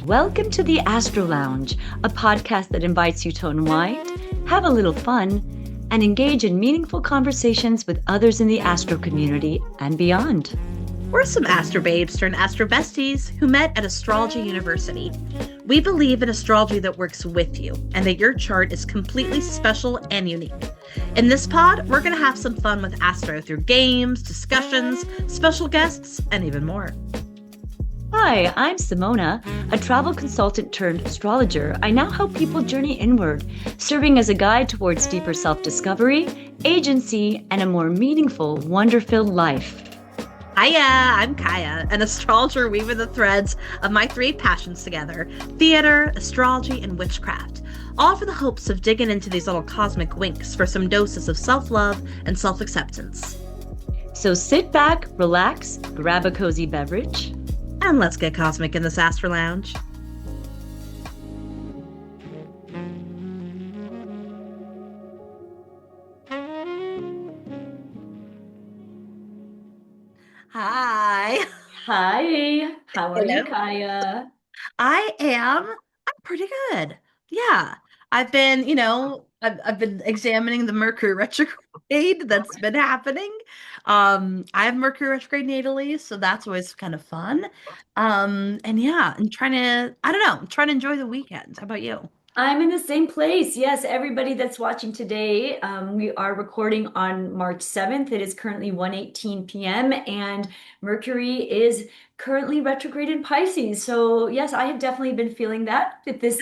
Welcome to the Astro Lounge, a podcast that invites you to unwind, have a little fun, and engage in meaningful conversations with others in the astro community and beyond. We're some astro babes turned astro besties who met at Astrology University. We believe in astrology that works with you and that your chart is completely special and unique. In this pod, we're going to have some fun with astro through games, discussions, special guests, and even more. Hi, I'm Simona, a travel consultant turned astrologer. I now help people journey inward, serving as a guide towards deeper self-discovery, agency, and a more meaningful, wonder-filled life. Hiya, I'm Kaia, an astrologer weaving the threads of my three passions together: theater, astrology, and witchcraft, all for the hopes of digging into these little cosmic winks for some doses of self-love and self-acceptance. So sit back, relax, grab a cozy beverage, and let's get cosmic in this Astro Lounge. Hi. Hi. How are you, Kaia? I'm pretty good. Yeah. I've been, I've been examining the Mercury retrograde that's been happening. I have Mercury retrograde natally, so that's always kind of fun. And yeah, I'm trying to, I don't know, I'm trying to enjoy the weekend. How about you? I'm in the same place. Yes, everybody that's watching today, we are recording on March 7th. It is currently 1:18 p.m. and Mercury is currently retrograde in Pisces. So yes, I have definitely been feeling that. If this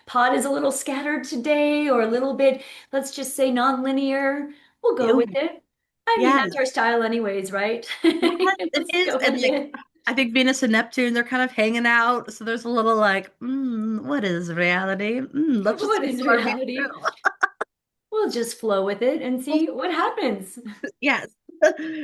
pod is a little scattered today or a little bit, let's just say non-linear, we'll go with Ew. it. I mean, Yeah, that's our style anyways, right? it Let's is. go And with like, it. I think Venus and Neptune, they're kind of hanging out. So there's a little like, what is reality? Let's just What see is what our reality? We'll just flow with it and see what happens. Yes.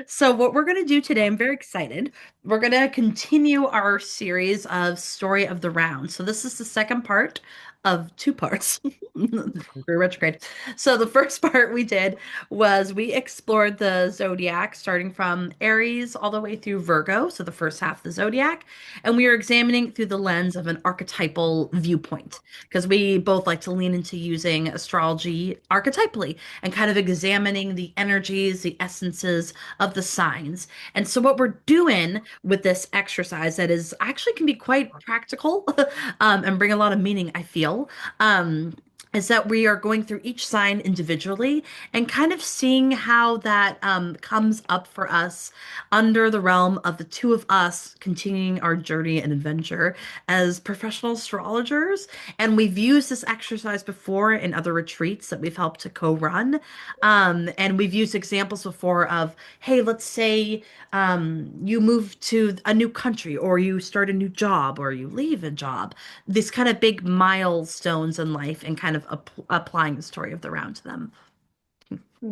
So what we're going to do today, I'm very excited. We're going to continue our series of Story of the Round. So this is the second part of two parts. Very retrograde. So the first part we did was we explored the zodiac starting from Aries all the way through Virgo, so the first half of the zodiac, and we are examining through the lens of an archetypal viewpoint because we both like to lean into using astrology archetypally and kind of examining the energies, the essences of the signs. And so, what we're doing with this exercise that is actually can be quite practical and bring a lot of meaning, I feel. Is that we are going through each sign individually and kind of seeing how that comes up for us under the realm of the two of us continuing our journey and adventure as professional astrologers. And we've used this exercise before in other retreats that we've helped to co-run. And we've used examples before of, hey, let's say you move to a new country or you start a new job or you leave a job. These kind of big milestones in life and kind of applying the story of the round to them.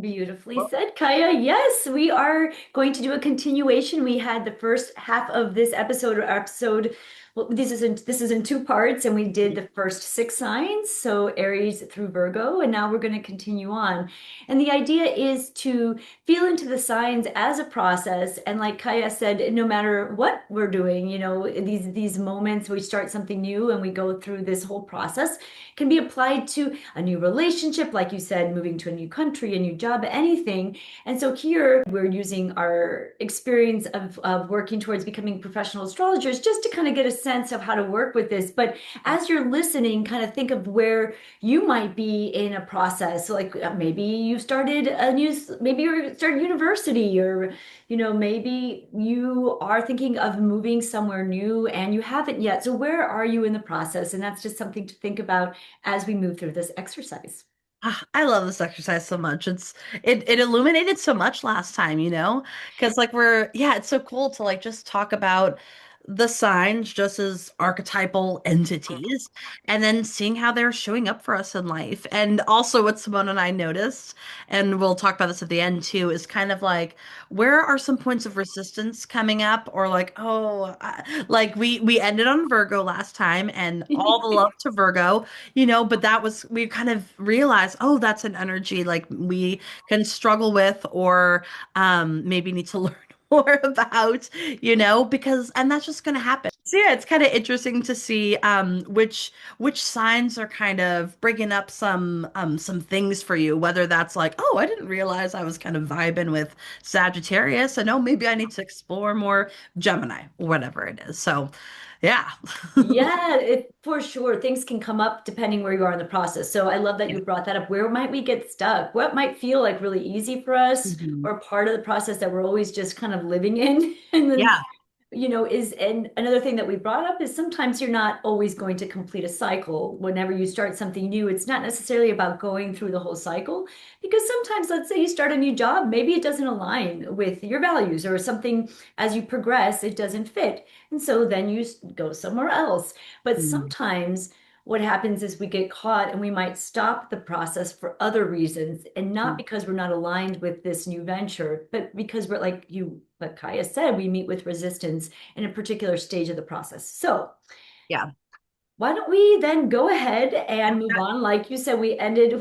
Beautifully said, Kaia. Yes, we are going to do a continuation. We had the first half of this episode. Well, this is in two parts, and we did the first six signs, so Aries through Virgo, and now we're going to continue on. And the idea is to feel into the signs as a process, and like Kaia said, no matter what we're doing, these moments we start something new and we go through this whole process can be applied to a new relationship, like you said, moving to a new country, a new job, anything. And so here we're using our experience of working towards becoming professional astrologers just to kind of get a sense of how to work with this. But as you're listening, kind of think of where you might be in a process. So like maybe you started maybe you started university, or maybe you are thinking of moving somewhere new and you haven't yet. So where are you in the process? And that's just something to think about as we move through this exercise. I love this exercise so much. It illuminated so much last time, because like it's so cool to like just talk about the signs just as archetypal entities and then seeing how they're showing up for us in life. And also what Simone and I noticed, and we'll talk about this at the end too, is kind of like where are some points of resistance coming up or like, like we ended on Virgo last time and all the love to Virgo, but that was, we kind of realized, oh, that's an energy like we can struggle with or maybe need to learn more about, because, and that's just going to happen. So yeah, it's kind of interesting to see which signs are kind of bringing up some things for you, whether that's like, oh, I didn't realize I was kind of vibing with Sagittarius, and oh, maybe I need to explore more Gemini, whatever it is. So yeah. Yeah, for sure. Things can come up depending where you are in the process. So I love that Yeah. you brought that up. Where might we get stuck? What might feel like really easy for us Mhm. or part of the process that we're always just kind of living in? And then Yeah. is and another thing that we brought up is sometimes you're not always going to complete a cycle. Whenever you start something new, it's not necessarily about going through the whole cycle because sometimes, let's say you start a new job, maybe it doesn't align with your values or something as you progress, it doesn't fit. And so then you go somewhere else. But Mm, sometimes what happens is we get caught and we might stop the process for other reasons and not mm. because we're not aligned with this new venture, but because we're like Kaia said, we meet with resistance in a particular stage of the process. So Yeah. why don't we then go ahead and move on? Like you said, we ended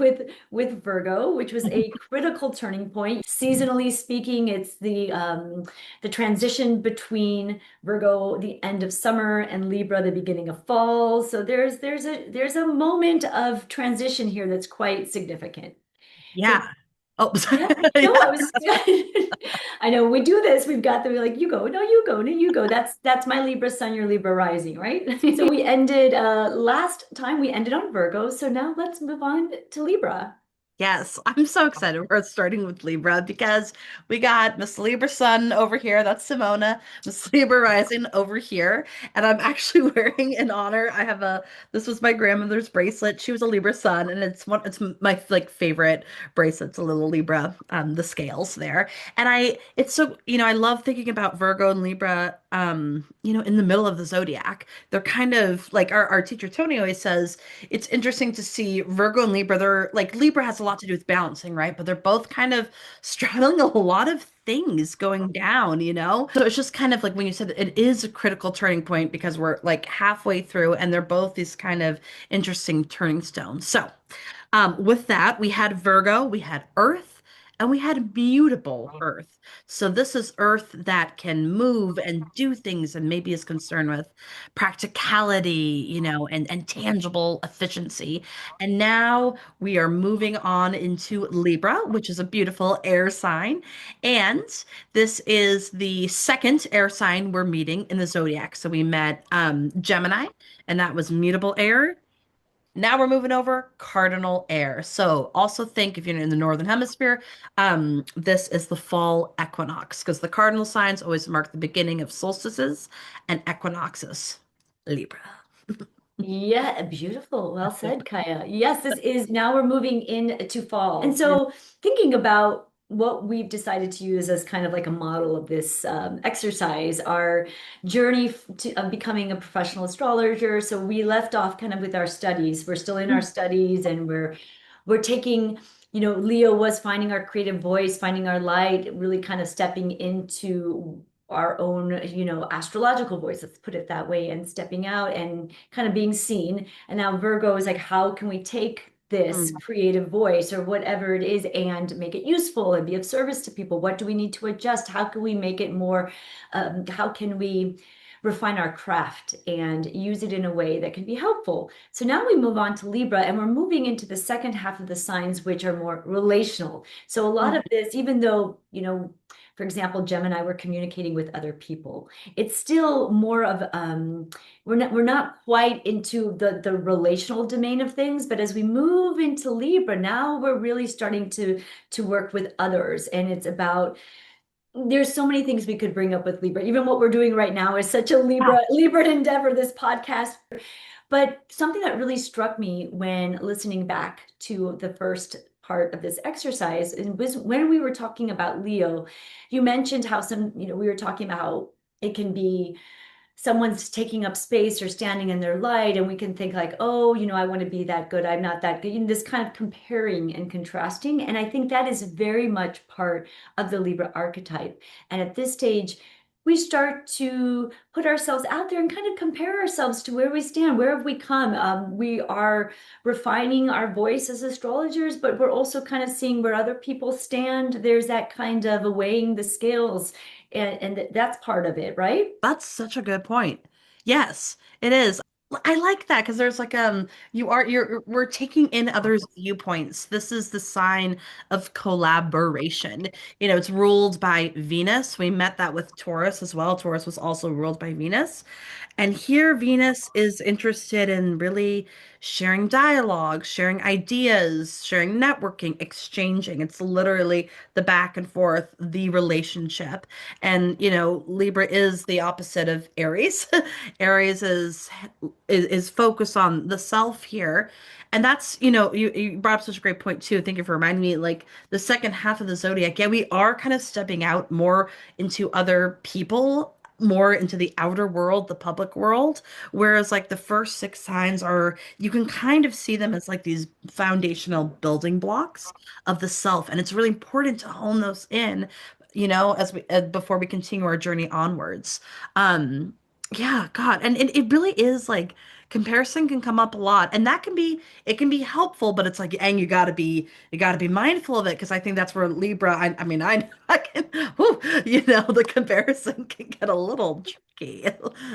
with Virgo, which was a critical turning point. Seasonally speaking, it's the transition between Virgo, the end of summer, and Libra, the beginning of fall. So there's a moment of transition here that's quite significant. So Yeah. Oh, sorry. yeah, no, Yeah. I was. I know when we do this, we've got to be like, you go, no, you go, no, you go. That's my Libra sun, your Libra rising, right? So we ended last time we ended on Virgo, so now let's move on to Libra. Yes, I'm so excited. We're starting with Libra because we got Miss Libra Sun over here. That's Simona. Miss Libra Rising over here. And I'm actually wearing in honor. This was my grandmother's bracelet. She was a Libra Sun, and it's my like favorite bracelet. It's a little Libra, the scales there. And it's so, I love thinking about Virgo and Libra, in the middle of the zodiac. They're kind of like our teacher Tony always says it's interesting to see Virgo and Libra. They're like Libra has a lot to do with balancing, right? But they're both kind of straddling a lot of things going down. So it's just kind of like when you said it is a critical turning point because we're like halfway through and they're both these kind of interesting turning stones. So with that, we had Virgo, we had Earth, and we had mutable Earth. So this is Earth that can move and do things and maybe is concerned with practicality, and tangible efficiency. And now we are moving on into Libra, which is a beautiful air sign. And this is the second air sign we're meeting in the zodiac. So we met Gemini, and that was mutable air. Now we're moving over cardinal air. So also think if you're in the northern hemisphere, this is the fall equinox because the cardinal signs always mark the beginning of solstices and equinoxes. Libra. Yeah, beautiful. Well said, Kaya. Yes, this is now we're moving into fall. And so thinking about what we've decided to use as kind of like a model of this exercise, our journey of becoming a professional astrologer. So we left off kind of with our studies. We're still in our studies and we're taking, Leo was finding our creative voice, finding our light, really kind of stepping into our own, astrological voice, let's put it that way, and stepping out and kind of being seen. And now Virgo is like, how can we take this Mm, creative voice or whatever it is and make it useful and be of service to people? What do we need to adjust? How can we make it more, how can we refine our craft and use it in a way that can be helpful? So now we move on to Libra and we're moving into the second half of the signs, which are more relational. So a lot of mm, this, even though, for example, Gemini, we're communicating with other people. It's still more of we're not quite into the relational domain of things, but as we move into Libra, now we're really starting to work with others. And it's about there's so many things we could bring up with Libra. Even what we're doing right now is such a yeah. Libra endeavor, this podcast. But something that really struck me when listening back to the first part of this exercise was when we were talking about Leo. You mentioned how we were talking about how it can be someone's taking up space or standing in their light, and we can think like, oh, I want to be that good, I'm not that good, this kind of comparing and contrasting. And I think that is very much part of the Libra archetype. And at this stage we start to put ourselves out there and kind of compare ourselves to where we stand, where have we come. We are refining our voice as astrologers, but we're also kind of seeing where other people stand. There's that kind of a weighing the scales, and that's part of it, right? That's such a good point. Yes, it is. I like that because there's like we're taking in others' viewpoints. This is the sign of collaboration. It's ruled by Venus. We met that with Taurus as well. Taurus was also ruled by Venus. And here Venus is interested in really sharing dialogue, sharing ideas, sharing networking, exchanging. It's literally the back and forth, the relationship. And, Libra is the opposite of Aries. Aries is focused on the self here. And that's, you brought up such a great point too. Thank you for reminding me, like the second half of the zodiac. Yeah, we are kind of stepping out more into other people, more into the outer world, the public world. Whereas like the first six signs are, you can kind of see them as like these foundational building blocks of the self. And it's really important to hone those in, as before we continue our journey onwards. Um, yeah, God. And it really is like comparison can come up a lot. And it can be helpful, but it's like, and you gotta be mindful of it because I think that's where Libra, I mean, I can, whew, the comparison can get a little tricky.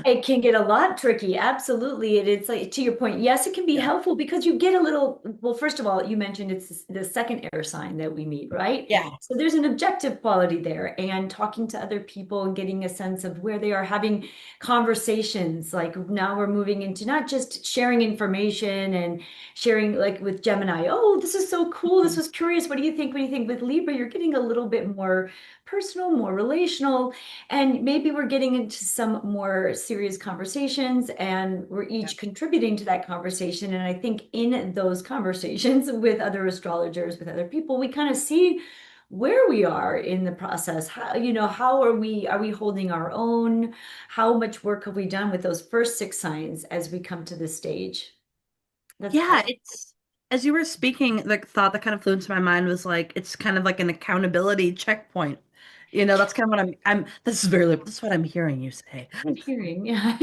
It can get a lot tricky. Absolutely. It's like to your point. Yes, it can be Yeah. helpful because you get a little, well, first of all, you mentioned it's the second air sign that we meet, right? Yeah. So there's an objective quality there and talking to other people and getting a sense of where they are having conversations. Like now we're moving into not just sharing information and sharing like with Gemini, oh, this is so cool. This was curious. What do you think? What do you think? With Libra, you're getting a little bit more personal, more relational. And maybe we're getting into some more serious conversations and we're Yeah. each contributing to that conversation. And I think in those conversations with other astrologers, with other people, we kind of see where we are in the process. How are we holding our own? How much work have we done with those first six signs as we come to this stage? That's Yeah, powerful. it's as you were speaking, the thought that kind of flew into my mind was like it's kind of like an accountability checkpoint. That's kind of what this is what I'm hearing you say. I'm hearing. Yeah.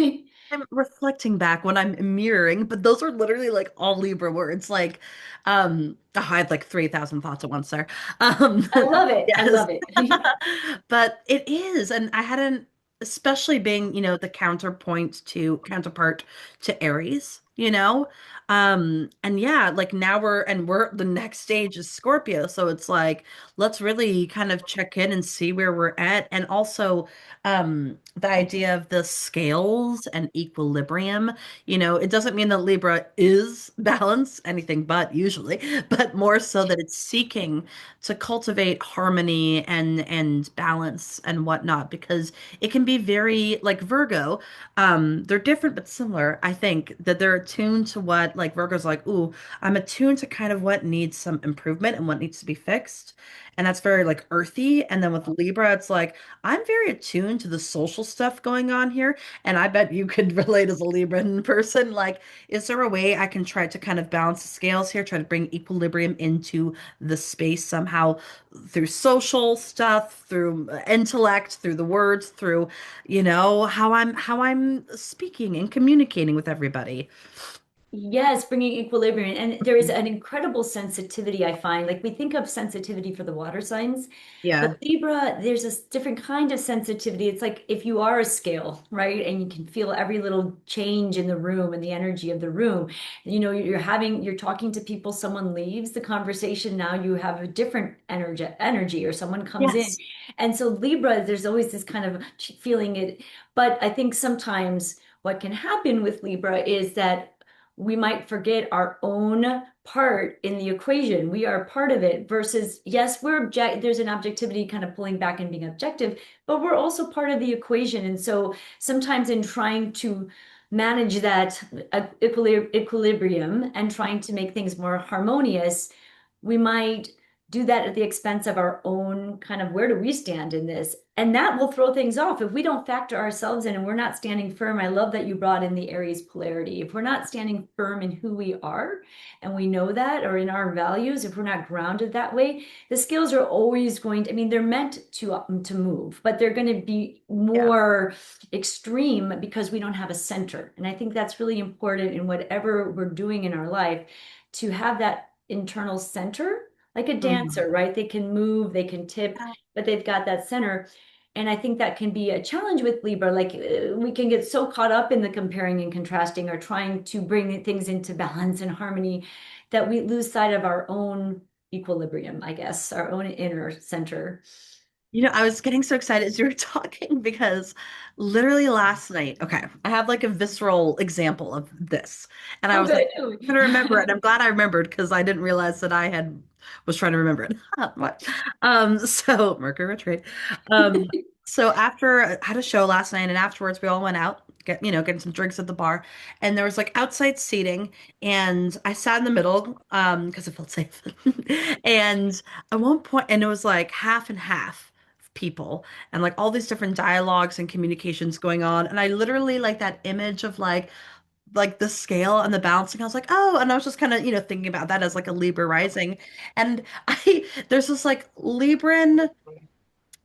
I'm reflecting back when I'm mirroring, but those are literally like all Libra words. Like, I had like 3,000 thoughts at once there. I love it. I Yes. love it. But it is, and I hadn't, especially being, the counterpart to Aries. And yeah, like now we're the next stage is Scorpio. So it's like, let's really kind of check in and see where we're at. And also, the idea of the scales and equilibrium, it doesn't mean that Libra is balance, anything but usually, but more so that it's seeking to cultivate harmony and balance and whatnot, because it can be very like Virgo. They're different but similar. I think that they're attuned to what like Virgo's like, ooh, I'm attuned to kind of what needs some improvement and what needs to be fixed. And that's very like earthy. And then with Libra, it's like, I'm very attuned to the social stuff going on here. And I bet you could relate as a Libran person. Like, is there a way I can try to kind of balance the scales here, try to bring equilibrium into the space somehow through social stuff, through intellect, through the words, through, how I'm speaking and communicating with everybody. Yes, bringing equilibrium. And there is an incredible sensitivity, I find. Like we think of sensitivity for the water signs, but Yeah. Libra, there's a different kind of sensitivity. It's like if you are a scale, right? And you can feel every little change in the room and the energy of the room. You're talking to people, someone leaves the conversation, now you have a different energy, or someone comes in. Yes. And so Libra, there's always this kind of feeling it. But I think sometimes what can happen with Libra is that we might forget our own part in the equation. We are part of it versus, yes, there's an objectivity kind of pulling back and being objective, but we're also part of the equation. And so sometimes in trying to manage that equilibrium and trying to make things more harmonious, we might do that at the expense of our own kind of where do we stand in this? And that will throw things off if we don't factor ourselves in and we're not standing firm. I love that you brought in the Aries polarity. If we're not standing firm in who we are and we know that, or in our values, if we're not grounded that way, the scales are always going to, I mean, they're meant to move, but they're going to be Yeah. more extreme because we don't have a center. And I think that's really important in whatever we're doing in our life, to have that internal center, like a Mhm. dancer, right? They can move, they can tip, but they've got that center. And I think that can be a challenge with Libra. Like we can get so caught up in the comparing and contrasting or trying to bring things into balance and harmony that we lose sight of our own equilibrium, I guess, our own inner center. I was getting so excited as you were talking because literally last night, okay, I have like a visceral example of this. And I Oh, was like, good. I'm gonna remember it. And I'm glad I remembered because I didn't realize that I had was trying to remember it. What? So Mercury retrograde. Um, so after I had a show last night, and afterwards we all went out, getting some drinks at the bar, and there was like outside seating, and I sat in the middle, because it felt safe. And at one point, and it was like half and half people and like all these different dialogues and communications going on, and I literally like that image of like the scale and the balancing. I was like, oh, and I was just kind of thinking about that as like a Libra rising. And I there's this like Libran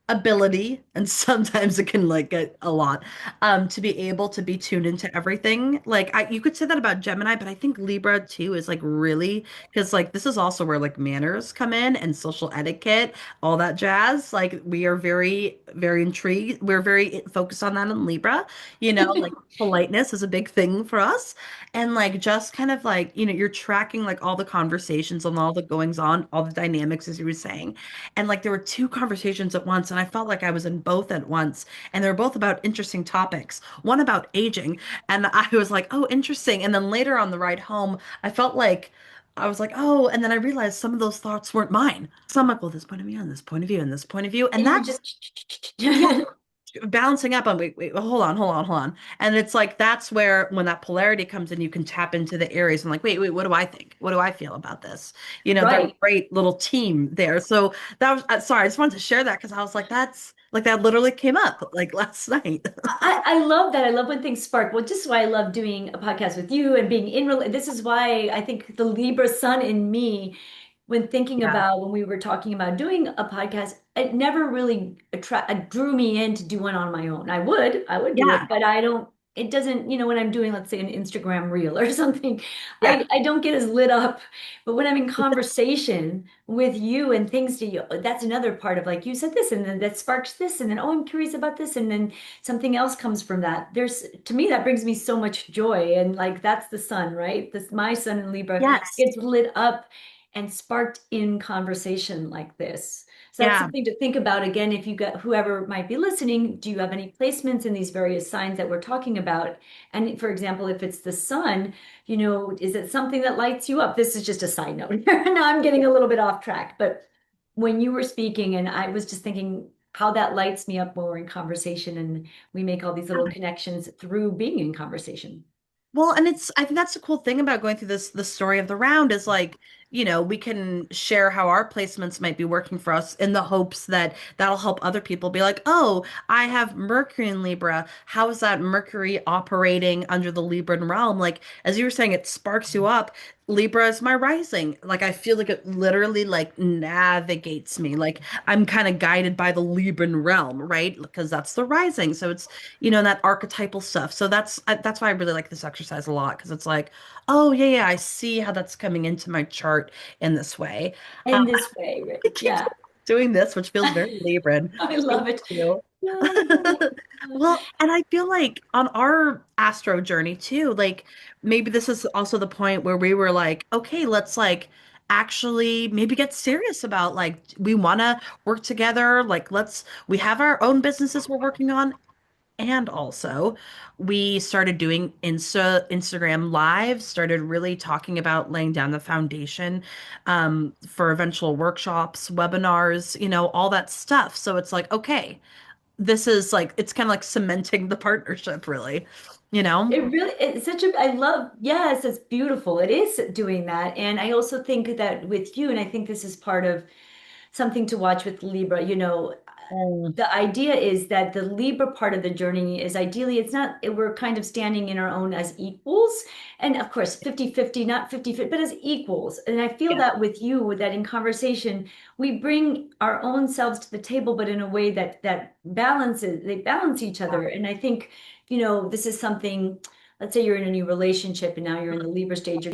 ability, and sometimes it can like get a lot, to be able to be tuned into everything. Like you could say that about Gemini, but I think Libra too is like really, because like this is also where like manners come in and social etiquette, all that jazz. Like we are very very intrigued, we're very focused on that in Libra. Like politeness is a big thing for us, and like just kind of like you're tracking like all the conversations and all the goings on, all the dynamics, as you were saying. And like there were two conversations at once, and I felt like I was in both at once. And they were both about interesting topics. One about aging. And I was like, oh, interesting. And then later on the ride home, I felt like I was like, oh, and then I realized some of those thoughts weren't mine. So I'm like, well, this point of view and this point of view and this point of view. And And you were that's, just yeah, balancing up on wait, hold on. And it's like that's where when that polarity comes in, you can tap into the areas and like, wait, what do I think? What do I feel about this? They're a right. great little team there. So that was sorry, I just wanted to share that because I was like, that's like that literally came up like last night. I love that. I love when things spark. Well, just why I love doing a podcast with you and being in real. This is why I think the Libra sun in me, when thinking Yeah. about when we were talking about doing a podcast, it never really drew me in to do one on my own. I would do it, Yeah. but I don't. It doesn't, when I'm doing, let's say, an Instagram reel or something, Yeah. I don't get as lit up. But when I'm in conversation with you and things to you, that's another part of like you said this, and then that sparks this, and then oh, I'm curious about this, and then something else comes from that. There's to me that brings me so much joy, and like that's the sun, right? This my sun in Libra Yes. gets lit up and sparked in conversation like this. So that's Yeah. something to think about again if you got whoever might be listening, do you have any placements in these various signs that we're talking about? And for example, if it's the sun, is it something that lights you up? This is just a side note. Now I'm getting a little bit off track, but when you were speaking and I was just thinking how that lights me up when we're in conversation and we make all these little connections through being in conversation. Well, and I think that's the cool thing about going through the story of the round is like, we can share how our placements might be working for us in the hopes that that'll help other people be like, oh, I have Mercury in Libra. How is that Mercury operating under the Libran realm? Like, as you were saying, it sparks you up. Libra is my rising. Like, I feel like it literally like navigates me. Like, I'm kind of guided by the Libran realm, right? Because that's the rising. So it's that archetypal stuff. So that's why I really like this exercise a lot because it's like, oh yeah, I see how that's coming into my chart in this way. In this way, I right? keep Yeah. doing this, which feels very Libran. I Thank love it. you. Yeah. Well, and I feel like on our astro journey too, like maybe this is also the point where we were like, okay, let's like actually maybe get serious about like we want to work together. Like we have our own businesses we're working on, and also, we started doing Instagram lives, started really talking about laying down the foundation, for eventual workshops, webinars, all that stuff. So it's like, okay, this is like, it's kind of like cementing the partnership, really, you know? It's such a, I love, yes, it's beautiful. It is doing that. And I also think that with you, and I think this is part of something to watch with Libra, Mm, the idea is that the Libra part of the journey is ideally, it's not, we're kind of standing in our own as equals. And of course, 50-50, not 50-50, but as equals. And I feel yeah. that with you, that in conversation, we bring our own selves to the table, but in a way that balances, they balance each other. And I think, this is something, let's say you're in a new relationship and now you're in the Libra stage,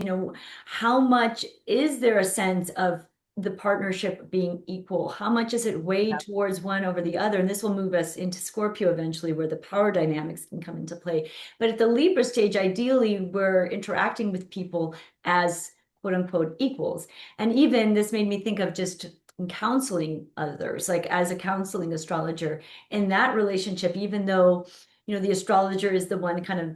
how much is there a sense of the partnership being equal? How much is it weighed towards one over the other? And this will move us into Scorpio eventually, where the power dynamics can come into play. But at the Libra stage, ideally, we're interacting with people as quote unquote equals. And even this made me think of just counseling others, like as a counseling astrologer in that relationship, even though, the astrologer is the one kind of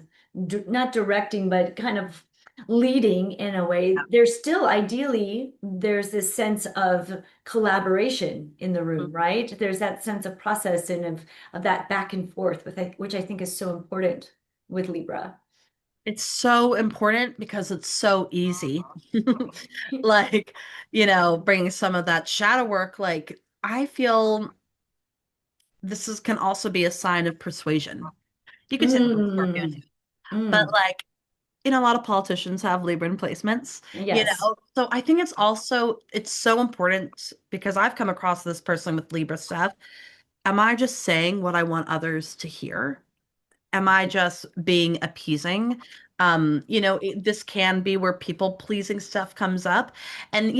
not directing, but kind of leading in a way, there's still ideally there's this sense of collaboration in the room, right? There's that sense of process and of that back and forth with which I think is so important with Libra. It's so important because it's so easy. Like, bringing some of that shadow work, like I feel this is can also be a sign of persuasion. You could say that with Scorpio too. Mm, But mm, like, a lot of politicians have Libran placements, yes. So I think it's so important because I've come across this person with Libra stuff. Am I just saying what I want others to hear? Am I just being appeasing? This can be where people pleasing stuff comes up. And,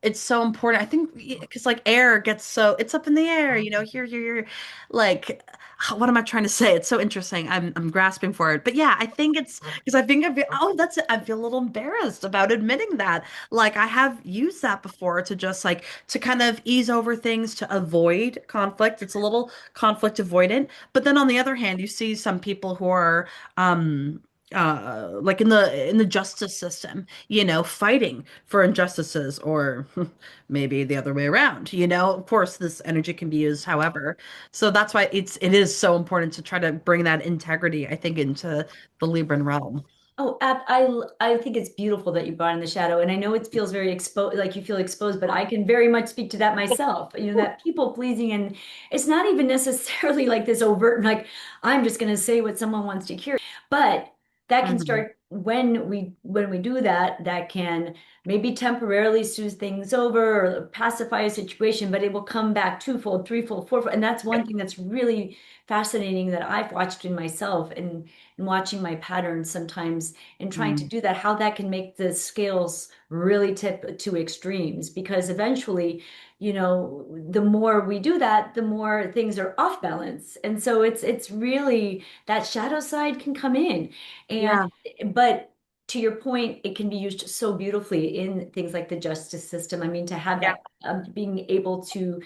it's so important. I think because like air gets so it's up in the air, here, like what am I trying to say? It's so interesting. I'm grasping for it. But yeah, I think it's because that's it. I feel a little embarrassed about admitting that. Like I have used that before to just like to kind of ease over things to avoid conflict. It's a little conflict avoidant. But then on the other hand, you see some people who are like in the justice system, fighting for injustices or maybe the other way around, of course this energy can be used however, so that's why it is so important to try to bring that integrity, I think, into the Libran realm. Oh, I think it's beautiful that you brought in the shadow, and I know it feels very exposed, like you feel exposed, but I can very much speak to that myself. That people pleasing, and it's not even necessarily like this overt, like I'm just going to say what someone wants to hear, but that can Hmm. start when we do that. That can maybe temporarily soothe things over or pacify a situation, but it will come back twofold, threefold, fourfold, and that's one thing that's really fascinating that I've watched in myself and watching my patterns sometimes and trying to Mm. do that, how that can make the scales really tip to extremes. Because eventually, the more we do that, the more things are off balance. And so it's really that shadow side can come in. And Yeah, but to your point, it can be used so beautifully in things like the justice system. I mean, to have yeah, that being able to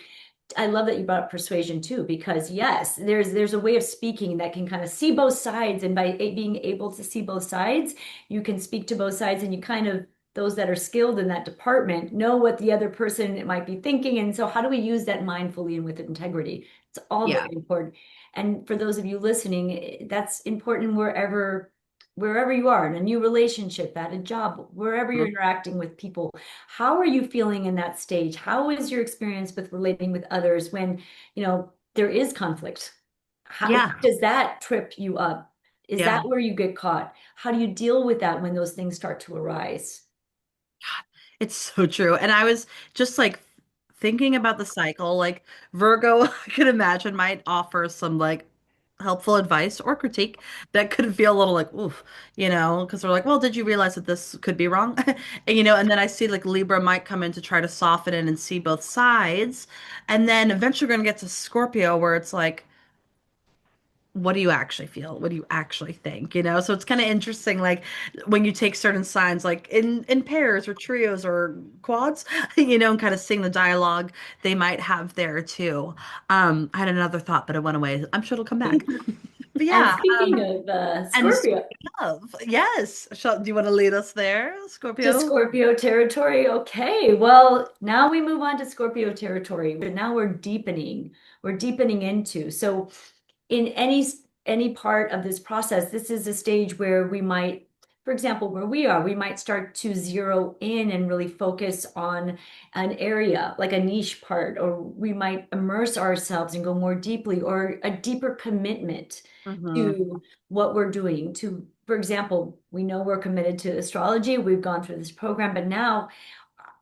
I love that you brought up persuasion too, because yes, there's a way of speaking that can kind of see both sides, and by being able to see both sides, you can speak to both sides, and you kind of those that are skilled in that department know what the other person might be thinking, and so how do we use that mindfully and with integrity? It's all yeah. very important. And for those of you listening, that's important wherever you are in a new relationship, at a job, wherever you're Mhm. interacting with people. How are you feeling in that stage? How is your experience with relating with others when, there is conflict? How Yeah. does that trip you up? Is Yeah. that where you get caught? How do you deal with that when those things start to arise? It's so true. And I was just like thinking about the cycle, like Virgo, I could imagine might offer some like helpful advice or critique that could feel a little like, oof, because we're like, well, did you realize that this could be wrong? And then I see like Libra might come in to try to soften it and see both sides. And then eventually we're gonna get to Scorpio where it's like, what do you actually feel? What do you actually think? So it's kind of interesting, like when you take certain signs, like in pairs or trios or quads, and kind of seeing the dialogue they might have there too. I had another thought, but it went away. I'm sure it'll come back. But And yeah, speaking of and Scorpio, speaking of, yes, do you want to lead us there, to Scorpio? Scorpio territory. Okay, well, now we move on to Scorpio territory. Now we're deepening. We're deepening into. So in any part of this process, this is a stage where we might, for example, where we are, we might start to zero in and really focus on an area, like a niche part, or we might immerse ourselves and go more deeply, or a deeper commitment Mm-hmm. to what we're doing. To, for example, we know we're committed to astrology. We've gone through this program, but now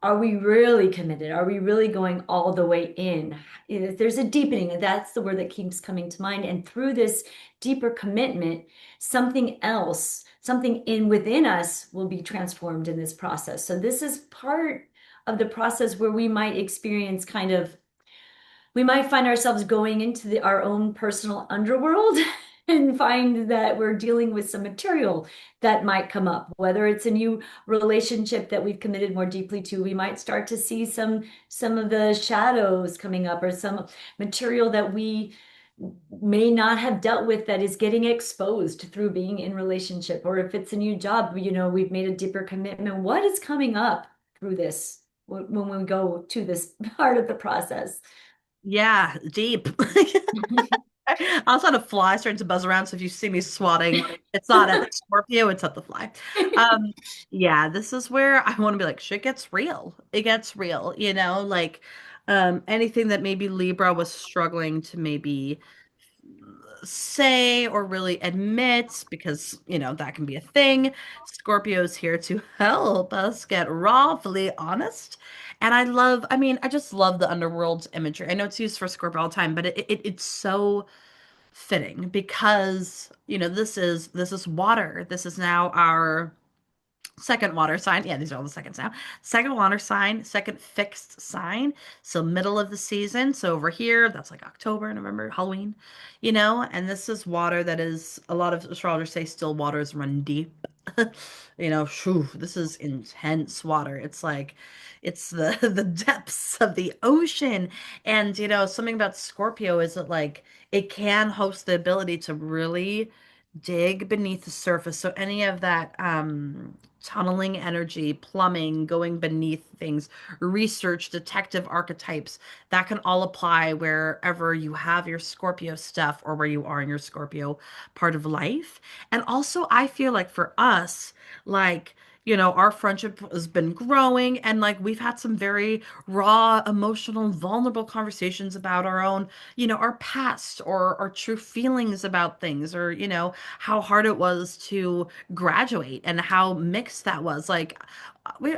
are we really committed? Are we really going all the way in? If there's a deepening, that's the word that keeps coming to mind. And through this deeper commitment, something else, something in within us will be transformed in this process. So this is part of the process where we might experience kind of we might find ourselves going into our own personal underworld and find that we're dealing with some material that might come up, whether it's a new relationship that we've committed more deeply to. We might start to see some of the shadows coming up, or some material that we may not have dealt with that is getting exposed through being in relationship. Or if it's a new job, we've made a deeper commitment. What is coming up through this when we go to this part of the process? Yeah, deep. I also had a fly starting to buzz around, so if you see me swatting, it's not at the Scorpio, it's at the fly. Um, yeah, this is where I want to be like, shit gets real. It gets real, like anything that maybe Libra was struggling to maybe say or really admit, because that can be a thing. Scorpio's here to help us get rawfully honest. And I just love the underworld imagery. I know it's used for Scorpio all the time, but it's so fitting because this is water. This is now our second water sign. Yeah, these are all the seconds now. Second water sign, second fixed sign. So middle of the season. So over here, that's like October, November, Halloween, and this is water that is, a lot of astrologers say still waters run deep. Phew, this is intense water. It's like it's the the depths of the ocean. And something about Scorpio is that like it can host the ability to really dig beneath the surface. So any of that tunneling energy, plumbing, going beneath things, research, detective archetypes, that can all apply wherever you have your Scorpio stuff or where you are in your Scorpio part of life. And also, I feel like for us, like, our friendship has been growing and like we've had some very raw, emotional, vulnerable conversations about our own, our past or our true feelings about things, or, how hard it was to graduate and how mixed that was. Like,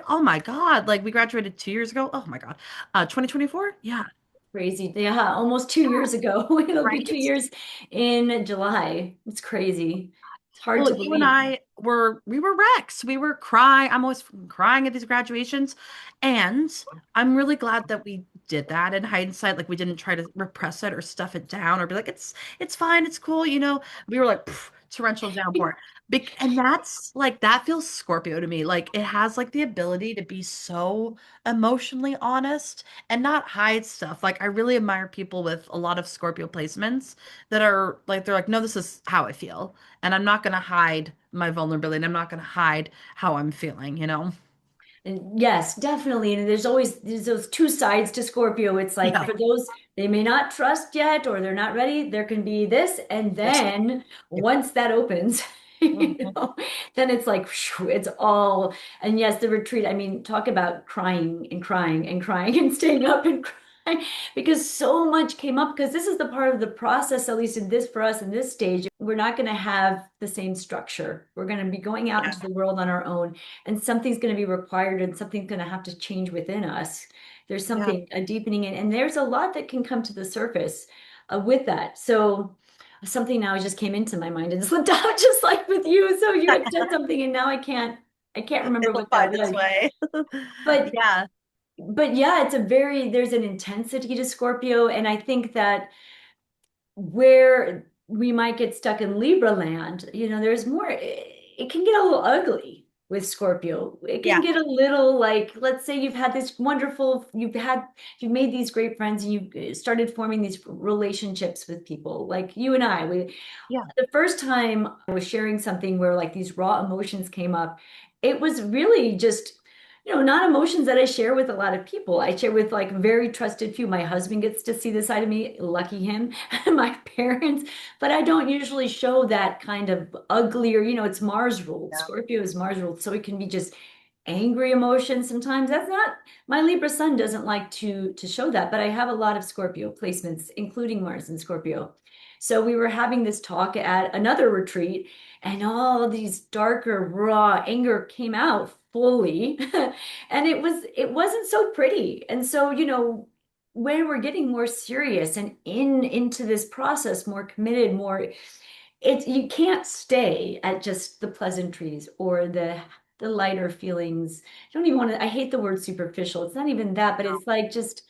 oh my God, like we graduated 2 years ago. Oh my God. 2024? Yeah. Crazy. Yeah, almost 2 years ago. It'll be two Right. years in July. It's crazy. It's hard Well, to you and believe. I we were wrecks. We were crying. I'm always crying at these graduations. And I'm really glad that we did that in hindsight. Like we didn't try to repress it or stuff it down or be like, it's fine, it's cool, We were like pff, torrential downpour. And that's like that feels Scorpio to me. Like it has like the ability to be so emotionally honest and not hide stuff. Like I really admire people with a lot of Scorpio placements that are like they're like, no, this is how I feel. And I'm not going to hide my vulnerability. And I'm not going to hide how I'm feeling? And yes, definitely. And there's those two sides to Scorpio. It's like Yeah. for those they may not trust yet or they're not ready, there can be this. And Yes. then Yeah. once that opens, Mhm. then it's like whew, it's all. And yes, the retreat, I mean, talk about crying and crying and crying and staying up and crying because so much came up because this is the part of the process, at least in this for us in this stage, we're not going to have the same structure. We're going to be going out Yeah. into the world on our own and something's going to be required and something's going to have to change within us. There's Yeah. something, a deepening in, and there's a lot that can come to the surface with that. So something now just came into my mind and slipped out just like with you. So you had said something and now I can't remember It'll what that find its was. way. But Yeah. yeah, there's an intensity to Scorpio. And I think that where we might get stuck in Libra land, there's more, it can get a little ugly with Scorpio. It can Yeah. get a little like, let's say you've had this wonderful, you've made these great friends and you started forming these relationships with people like you and Yeah. the first time I was sharing something where like these raw emotions came up, it was really just, not emotions that I share with a lot of people. I share with like very trusted few. My husband gets to see this side of me, lucky him, my parents, but I don't usually show that kind of uglier, it's Mars ruled. Yeah. Scorpio is Mars ruled, so it can be just angry emotions sometimes. That's not my Libra sun doesn't like to show that, but I have a lot of Scorpio placements, including Mars and Scorpio. So we were having this talk at another retreat, and all of these darker, raw anger came out fully. And it wasn't so pretty. And so, when we're getting more serious and into this process, more committed, more you can't stay at just the pleasantries or the the lighter feelings. I don't even want to, I hate the word superficial. It's not even that, but it's like just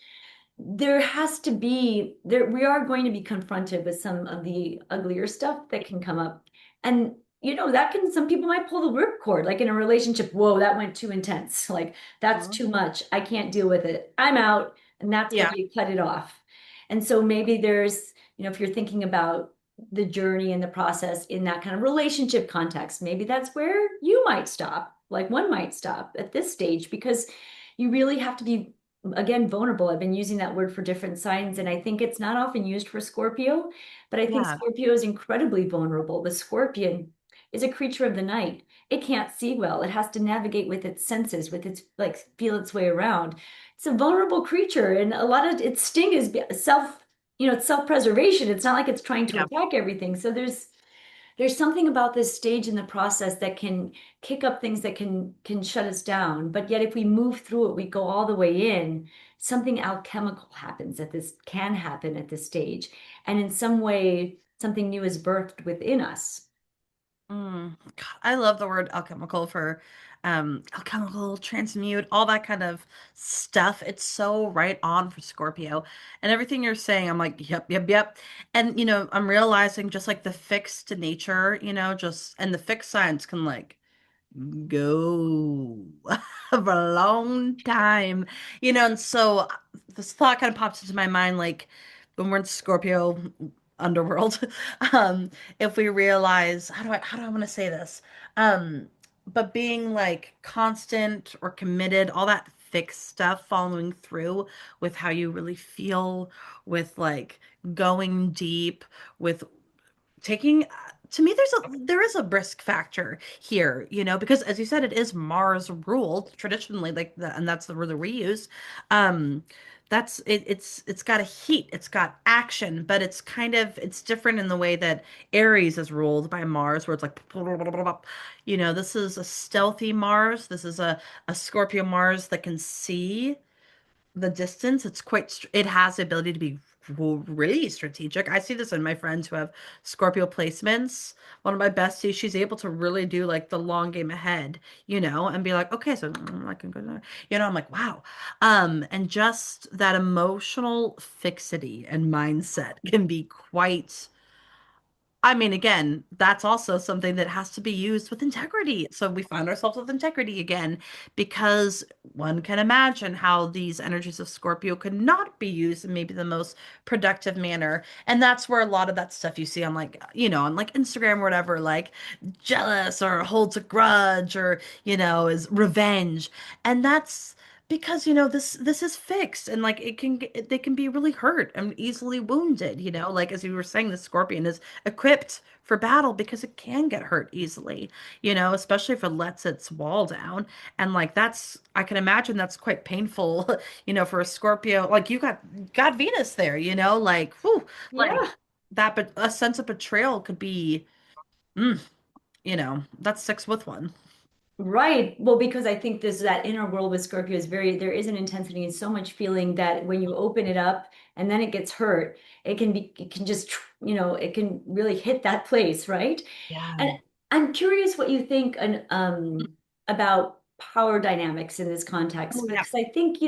there has to be there we are going to be confronted with some of the uglier stuff that can come up. And that can some people might pull the ripcord, like in a relationship. Whoa, that went too intense. Like that's Mhm. too much. I can't deal with it. I'm out. And that's where Yeah. you cut it off. And so maybe there's, if you're thinking about the journey and the process in that kind of relationship context, maybe that's where you might stop. Like one might stop at this stage because you really have to be, again, vulnerable. I've been using that word for different signs, and I think it's not often used for Scorpio, but I think Yeah. Scorpio is incredibly vulnerable. The scorpion is a creature of the night. It can't see well. It has to navigate with its senses, with its like feel its way around. It's a vulnerable creature, and a lot of its sting is it's self-preservation. It's not like it's trying to Yeah. attack everything. So there's something about this stage in the process that can kick up things that can shut us down. But yet if we move through it, we go all the way in, something alchemical happens at this can happen at this stage. And in some way, something new is birthed within us. God, I love the word alchemical for alchemical, transmute, all that kind of stuff. It's so right on for Scorpio. And everything you're saying, I'm like, yep, yep, yep. And I'm realizing just like the fixed nature, just and the fixed signs can like go for a long time, and so this thought kind of pops into my mind, like when we're in Scorpio underworld, um, if we realize, how do I want to say this? But being like constant or committed, all that fixed stuff, following through with how you really feel, with like going deep, with taking to me there is a brisk factor here, because as you said, it is Mars ruled traditionally, like and that's the word that we use. um that's it's got a heat, it's got action, but it's different in the way that Aries is ruled by Mars, where it's like this is a stealthy Mars. This is a Scorpio Mars that can see the distance. It has the ability to be really strategic. I see this in my friends who have Scorpio placements. One of my besties, she's able to really do like the long game ahead, and be like, okay, so I can go there. I'm like, wow. And just that emotional fixity and mindset can be quite, I mean, again, that's also something that has to be used with integrity. So we find ourselves with integrity again, because one can imagine how these energies of Scorpio could not be used in maybe the most productive manner. And that's where a lot of that stuff you see on like, on like Instagram or whatever, like jealous or holds a grudge or, is revenge. And that's because this is fixed, and like they can be really hurt and easily wounded, like as you were saying, the scorpion is equipped for battle because it can get hurt easily, especially if it lets its wall down. And like I can imagine that's quite painful, for a Scorpio. Like you got Venus there, like whew, like Yeah. that, but a sense of betrayal could be, mm, that sticks with one. Right. Well, because I think this that inner world with Scorpio is there is an intensity and so much feeling that when you open it up and then it gets hurt, it can just, it can really hit that place, right? And Yeah. I'm curious what you think about power dynamics in this Oh context, yeah. because I think,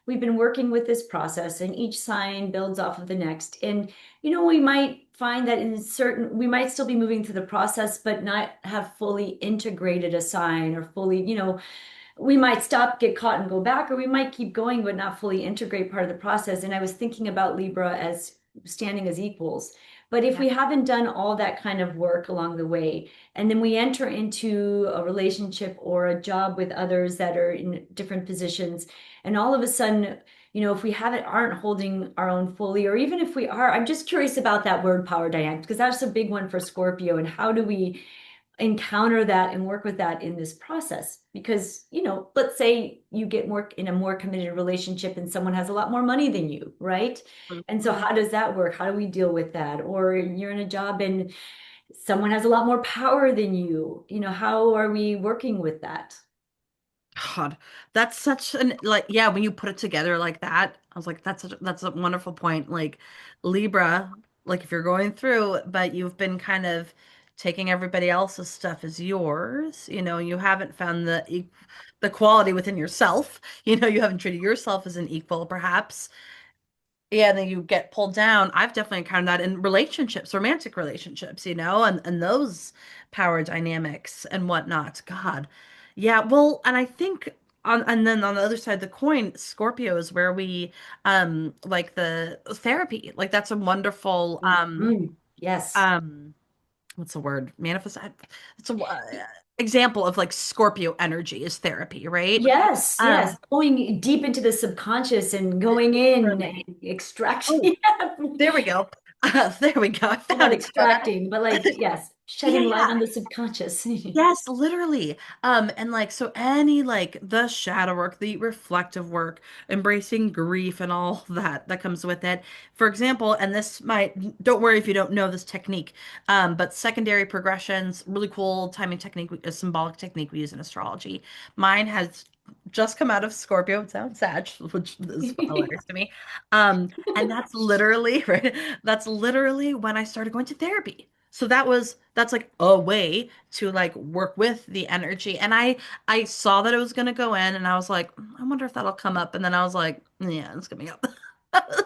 we've been working with this process and each sign builds off of the next. And, we might find that we might still be moving through the process, but not have fully integrated a sign or fully, we might stop, get caught, and go back, or we might keep going, but not fully integrate part of the process. And I was thinking about Libra as standing as equals. But if Yeah. we haven't done all that kind of work along the way, and then we enter into a relationship or a job with others that are in different positions, and all of a sudden, if we haven't aren't holding our own fully, or even if we are, I'm just curious about that word power dynamic, because that's a big one for Scorpio. And how do we encounter that and work with that in this process? Because let's say you get more in a more committed relationship and someone has a lot more money than you, right? And so Mhm. how does that work? How do we deal with that? Or you're in a job and someone has a lot more power than you, how are we working with that? God, that's such an like, yeah, when you put it together like that, I was like, that's a wonderful point. Like Libra, like if you're going through, but you've been kind of taking everybody else's stuff as yours. You haven't found the quality within yourself. You haven't treated yourself as an equal, perhaps. Yeah, and then you get pulled down. I've definitely encountered that in relationships, romantic relationships, and those power dynamics and whatnot. God. Yeah, well, and I think and then on the other side of the coin, Scorpio is where we like the therapy. Like that's a wonderful Mhm. Yes. um what's the word? Manifest it's a example of like Scorpio energy is therapy, right? Yes, yes. Um Going deep into the subconscious and going in literally. and extraction. Oh, there we go. There we go. I Not found it. extracting, but like, yes, Yeah, shedding light yeah. on the subconscious. Yes, literally. And like so any like the shadow work, the reflective work, embracing grief and all that comes with it. For example, and this might don't worry if you don't know this technique. But secondary progressions, really cool timing technique, a symbolic technique we use in astrology. Mine has just come out of Scorpio. It sounds sad, which is hilarious to me. And that's literally right. That's literally when I started going to therapy. So that's like a way to like work with the energy. And I saw that it was gonna go in and I was like, I wonder if that'll come up. And then I was like, yeah, it's coming up.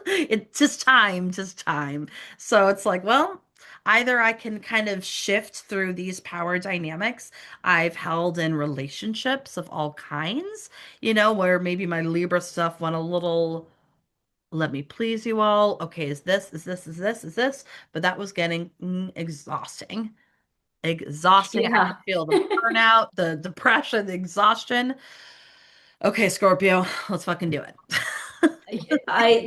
It's just time. So it's like, well, either I can kind of shift through these power dynamics I've held in relationships of all kinds, where maybe my Libra stuff went a little let me please you all. Okay, is this? But that was getting exhausting. Exhausting. I Yeah. could feel the burnout, the depression, the exhaustion. Okay, Scorpio, let's fucking do it.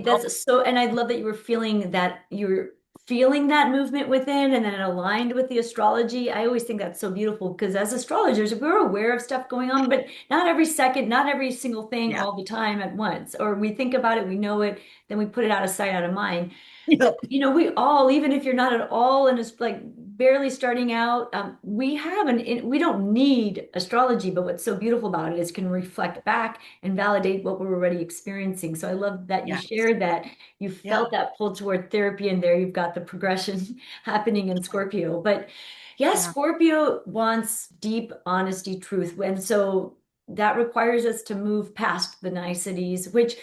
That's so, and I love that you were feeling that you're feeling that movement within and then it aligned with the astrology. I always think that's so beautiful because as astrologers, we're aware of stuff going on, but not every second, not every single thing Yeah. all the time at once. Or we think about it, we know it, then we put it out of sight, out of mind. But Yep. we all, even if you're not at all and it's like barely starting out, we don't need astrology, but what's so beautiful about it is can reflect back and validate what we're already experiencing. So I love that you Yes. shared that you Yeah. felt that pull toward therapy, and there you've got the progression happening in Scorpio. But yes, Yeah. Scorpio wants deep honesty, truth. And so that requires us to move past the niceties, which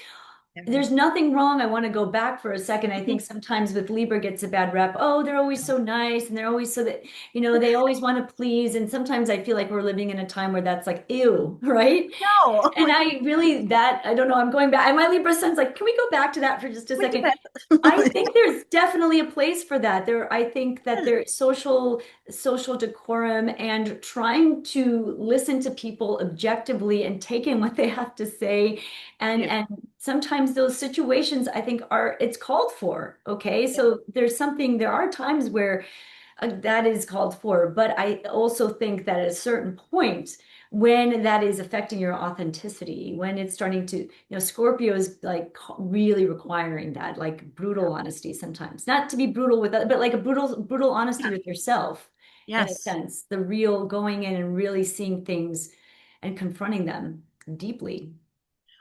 Yeah. there's nothing wrong. I want to go back for a second. I Mhm. think sometimes with Libra gets a bad rep. Oh, they're always so nice and they're always so that, they always want to please. And sometimes I feel like we're living in a time where that's like, ew, right? No, And I really, I don't know, I'm going back. And my Libra son's like, can we go back to that for just a we second? did I it. think there's definitely a place for that. I think that there's social decorum and trying to listen to people objectively and take in what they have to say. And Yeah. and sometimes those situations I think it's called for. Okay. So there are times where that is called for. But I also think that at a certain point, when that is affecting your authenticity, when it's starting to, Scorpio is like really requiring that, like brutal honesty sometimes. Not to be brutal with but like a brutal honesty Yeah. with yourself, in a Yes. sense. The real going in and really seeing things and confronting them deeply.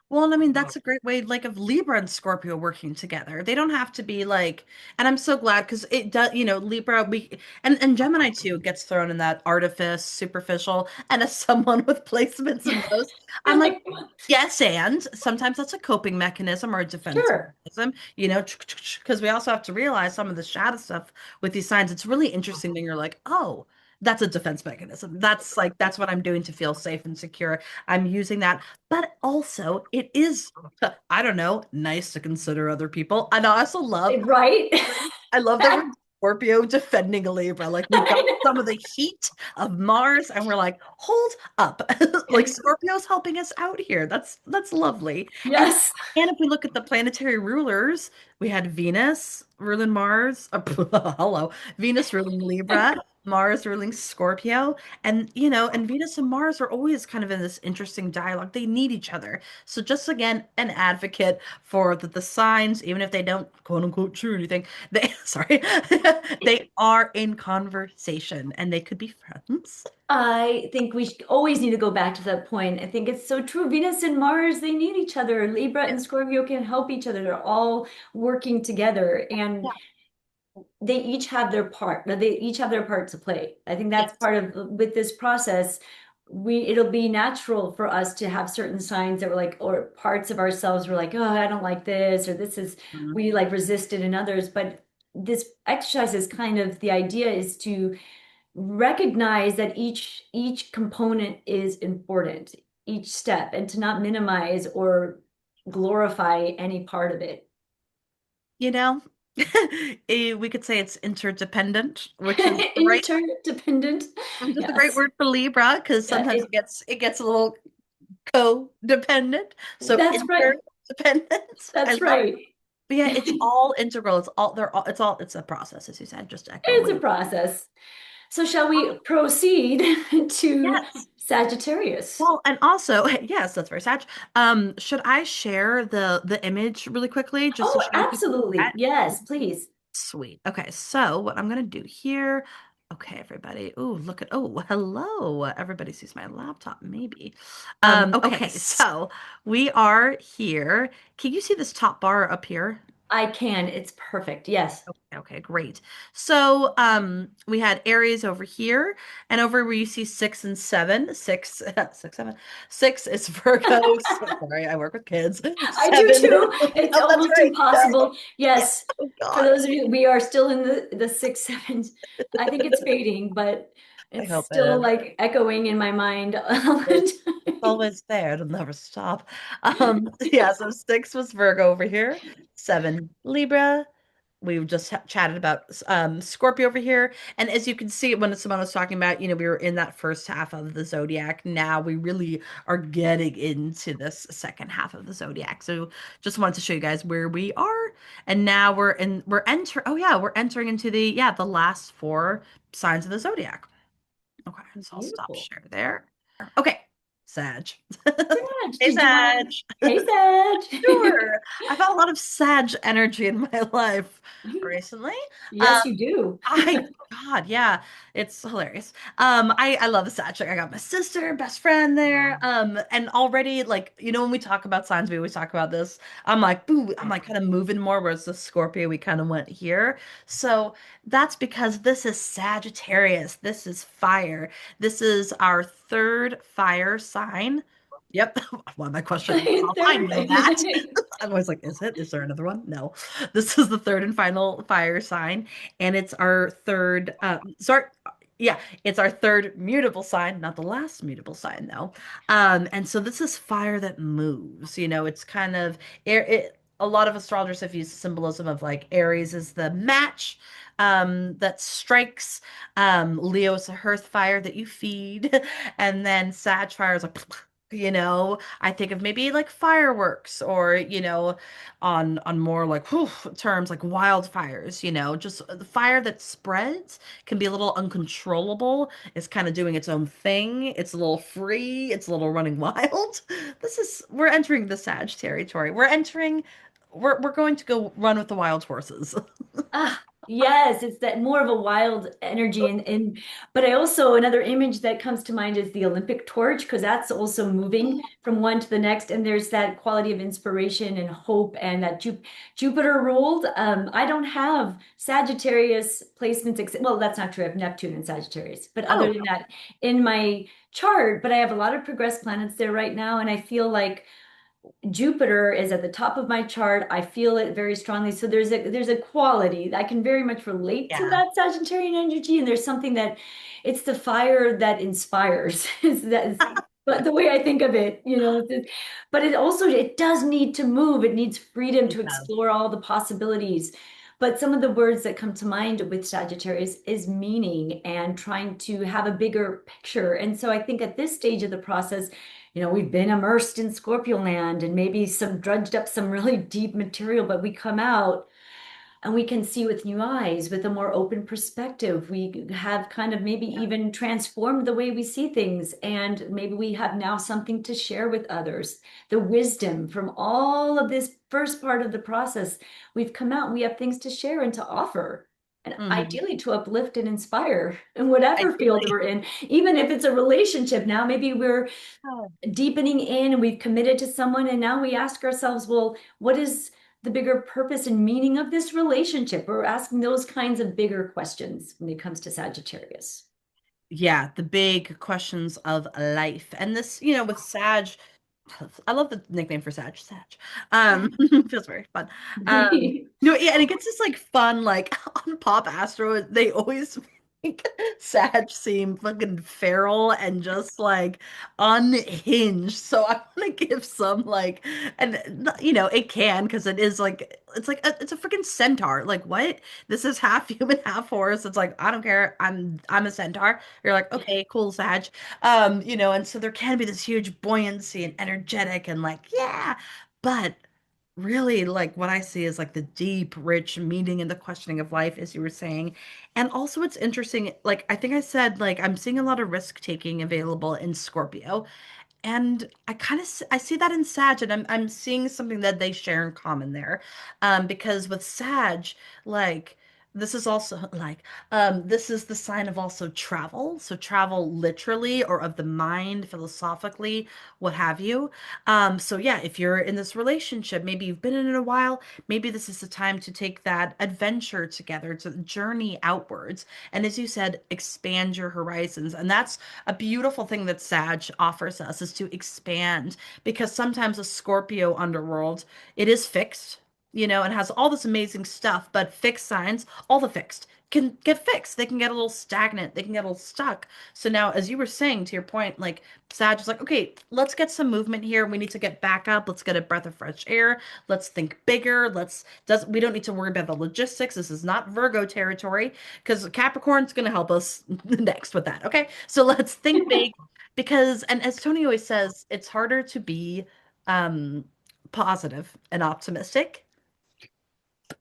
Well, and I mean, that's a great way, like, of Libra and Scorpio working together. They don't have to be like, and I'm so glad because it does, Libra, and Gemini too gets thrown in that artifice, superficial, and as someone with placements in those, I'm You're like, like, what? yes, and sometimes that's a coping mechanism or a defense Sure. mechanism, because we also have to realize some of the shadow stuff with these signs. It's really interesting when you're like, oh, that's a defense mechanism. That's what I'm doing to feel safe and secure. I'm using that, but also it is, I don't know, nice to consider other people. And I also love, Right? I love that we're Scorpio defending a Libra. Like we've got I some of the heat of Mars, and we're like, hold up. Like know. Scorpio's helping us out here. That's lovely. And Yes. and if we look at the planetary rulers, we had Venus ruling Mars. Hello, Venus ruling Libra, Mars ruling Scorpio. And Venus and Mars are always kind of in this interesting dialogue. They need each other. So just again, an advocate for the signs, even if they don't quote unquote true anything, they sorry, they are in conversation and they could be friends. I think we always need to go back to that point. I think it's so true. Venus and Mars, they need each other. Libra and Scorpio can help each other. They're all working together. And Yeah. they each have their part. They each have their part to play. I think that's Yes. part of with this process. It'll be natural for us to have certain signs that we're like, or parts of ourselves we're like, oh, I don't like this, or this is Mhm. we like resist it in others. But this exercise is kind of the idea is to recognize that each component is important, each step, and to not minimize or glorify any part of it. You know, we could say it's interdependent, Interdependent. which is a great Yes. word for Libra because Yeah, sometimes it gets a little codependent. So that's right. interdependent. I That's love it. right. But yeah, it's all integral. It's a process, as you said, just to echo It's what a you. process. So shall we proceed to Yes. Sagittarius? Well, and also, yes, that's very sad. Should I share the image really quickly just to Oh, show people absolutely. that? Yes, please. Sweet. Okay, so what I'm gonna do here. Okay, everybody. Oh, look at. Oh, hello. Everybody sees my laptop, maybe. Okay, Okay, so we are here. Can you see this top bar up here? I can. It's perfect. Yes. Okay, great. So, we had Aries over here, and over where you see six and seven, six, six, seven, six is Virgo. Sorry, I work with kids. I do Seven. too. It's Oh, that's almost right. Sorry. impossible. Yeah. Yes. Oh For God. those of you, we are still in the six sevens. I think it's fading, but I it's hope still it is. like echoing in my mind all It's, the it's time. always there. It'll never stop. Yeah, so six was Virgo over here, seven Libra. We just chatted about Scorpio over here. And as you can see, when Simona was talking about, we were in that first half of the zodiac. Now we really are getting into this second half of the zodiac. So just wanted to show you guys where we are. And now we're entering into the last four signs of the zodiac. Okay, so I'll stop Beautiful. share there. Okay, Sag. Sag, Hey, did you Sag. want to? Hey, Sag. Sure. I've had a lot of Sag energy in my life recently. Um, Yes, you do. God, yeah, it's hilarious. I love the Sag. Like, I got my sister, best friend there. And already, like, when we talk about signs, we always talk about this. I'm like, boo, I'm like kind of moving more, whereas the Scorpio, we kind of went here. So that's because this is Sagittarius. This is fire. This is our third fire sign. Yep. Why am I questioning myself? I Third. know that. I'm always like, is it? Is there another one? No. This is the third and final fire sign, and it's our third. Yeah, it's our third mutable sign, not the last mutable sign though. And so this is fire that moves. It's kind of a lot of astrologers have used the symbolism of like Aries is the match that strikes. Leo is a hearth fire that you feed, and then Sag fire is like. I think of maybe like fireworks or, on more like whew, terms like wildfires, just the fire that spreads can be a little uncontrollable. It's kind of doing its own thing. It's a little free. It's a little running wild. We're entering the Sag territory. We're going to go run with the wild horses. Ah, yes, it's that more of a wild energy and but I also another image that comes to mind is the Olympic torch because that's also moving from one to the next and there's that quality of inspiration and hope and that Jupiter ruled. I don't have Sagittarius placements except well, that's not true. I have Neptune and Sagittarius, but other Oh, than that in my chart, but I have a lot of progressed planets there right now and I feel like Jupiter is at the top of my chart. I feel it very strongly. So there's a quality I can very much relate to yeah. that Sagittarian energy. And there's something that it's the fire that inspires. But the way I think of it, but it does need to move. It needs freedom It to does. explore all the possibilities. But some of the words that come to mind with Sagittarius is meaning and trying to have a bigger picture. And so I think at this stage of the process, we've been immersed in Scorpio land and maybe some drudged up some really deep material, but we come out and we can see with new eyes, with a more open perspective. We have kind of maybe even transformed the way we see things, and maybe we have now something to share with others. The wisdom from all of this first part of the process, we've come out and we have things to share and to offer. And Hmm. ideally to uplift and inspire in whatever field Ideally. we're in, even if it's a relationship. Now, maybe we're Oh, deepening in and we've committed to someone and now we ask ourselves, well, what is the bigger purpose and meaning of this relationship? We're asking those kinds of bigger questions when it comes to Sagittarius. Yeah, the big questions of life. And this, with Sag, I love the nickname for Sag, Sag. Feels very fun. No, yeah, and it gets this like fun, like on Pop Astro, they always make Sag seem fucking feral and just like unhinged. So I want to give some like, and it can because it is like it's a freaking centaur. Like what? This is half human, half horse. It's like I don't care. I'm a centaur. You're like, okay, cool, Sag. And so there can be this huge buoyancy and energetic and like, yeah, but really like what I see is like the deep, rich meaning and the questioning of life, as you were saying. And also it's interesting, like I think I said, like I'm seeing a lot of risk taking available in Scorpio. And I kind of I see that in Sag, and I'm seeing something that they share in common there, because with Sag, like this is also like this is the sign of also travel, so travel literally or of the mind, philosophically, what have you. So yeah, if you're in this relationship, maybe you've been in it a while, maybe this is the time to take that adventure together, to journey outwards, and as you said, expand your horizons, and that's a beautiful thing that Sag offers us is to expand because sometimes a Scorpio underworld, it is fixed, and has all this amazing stuff, but fixed signs, all the fixed can get fixed. They can get a little stagnant. They can get a little stuck. So now, as you were saying to your point, like Sag is like, okay, let's get some movement here. We need to get back up. Let's get a breath of fresh air. Let's think bigger. We don't need to worry about the logistics. This is not Virgo territory because Capricorn's going to help us next with that. Okay. So let's think big because, and as Tony always says, it's harder to be um, positive and optimistic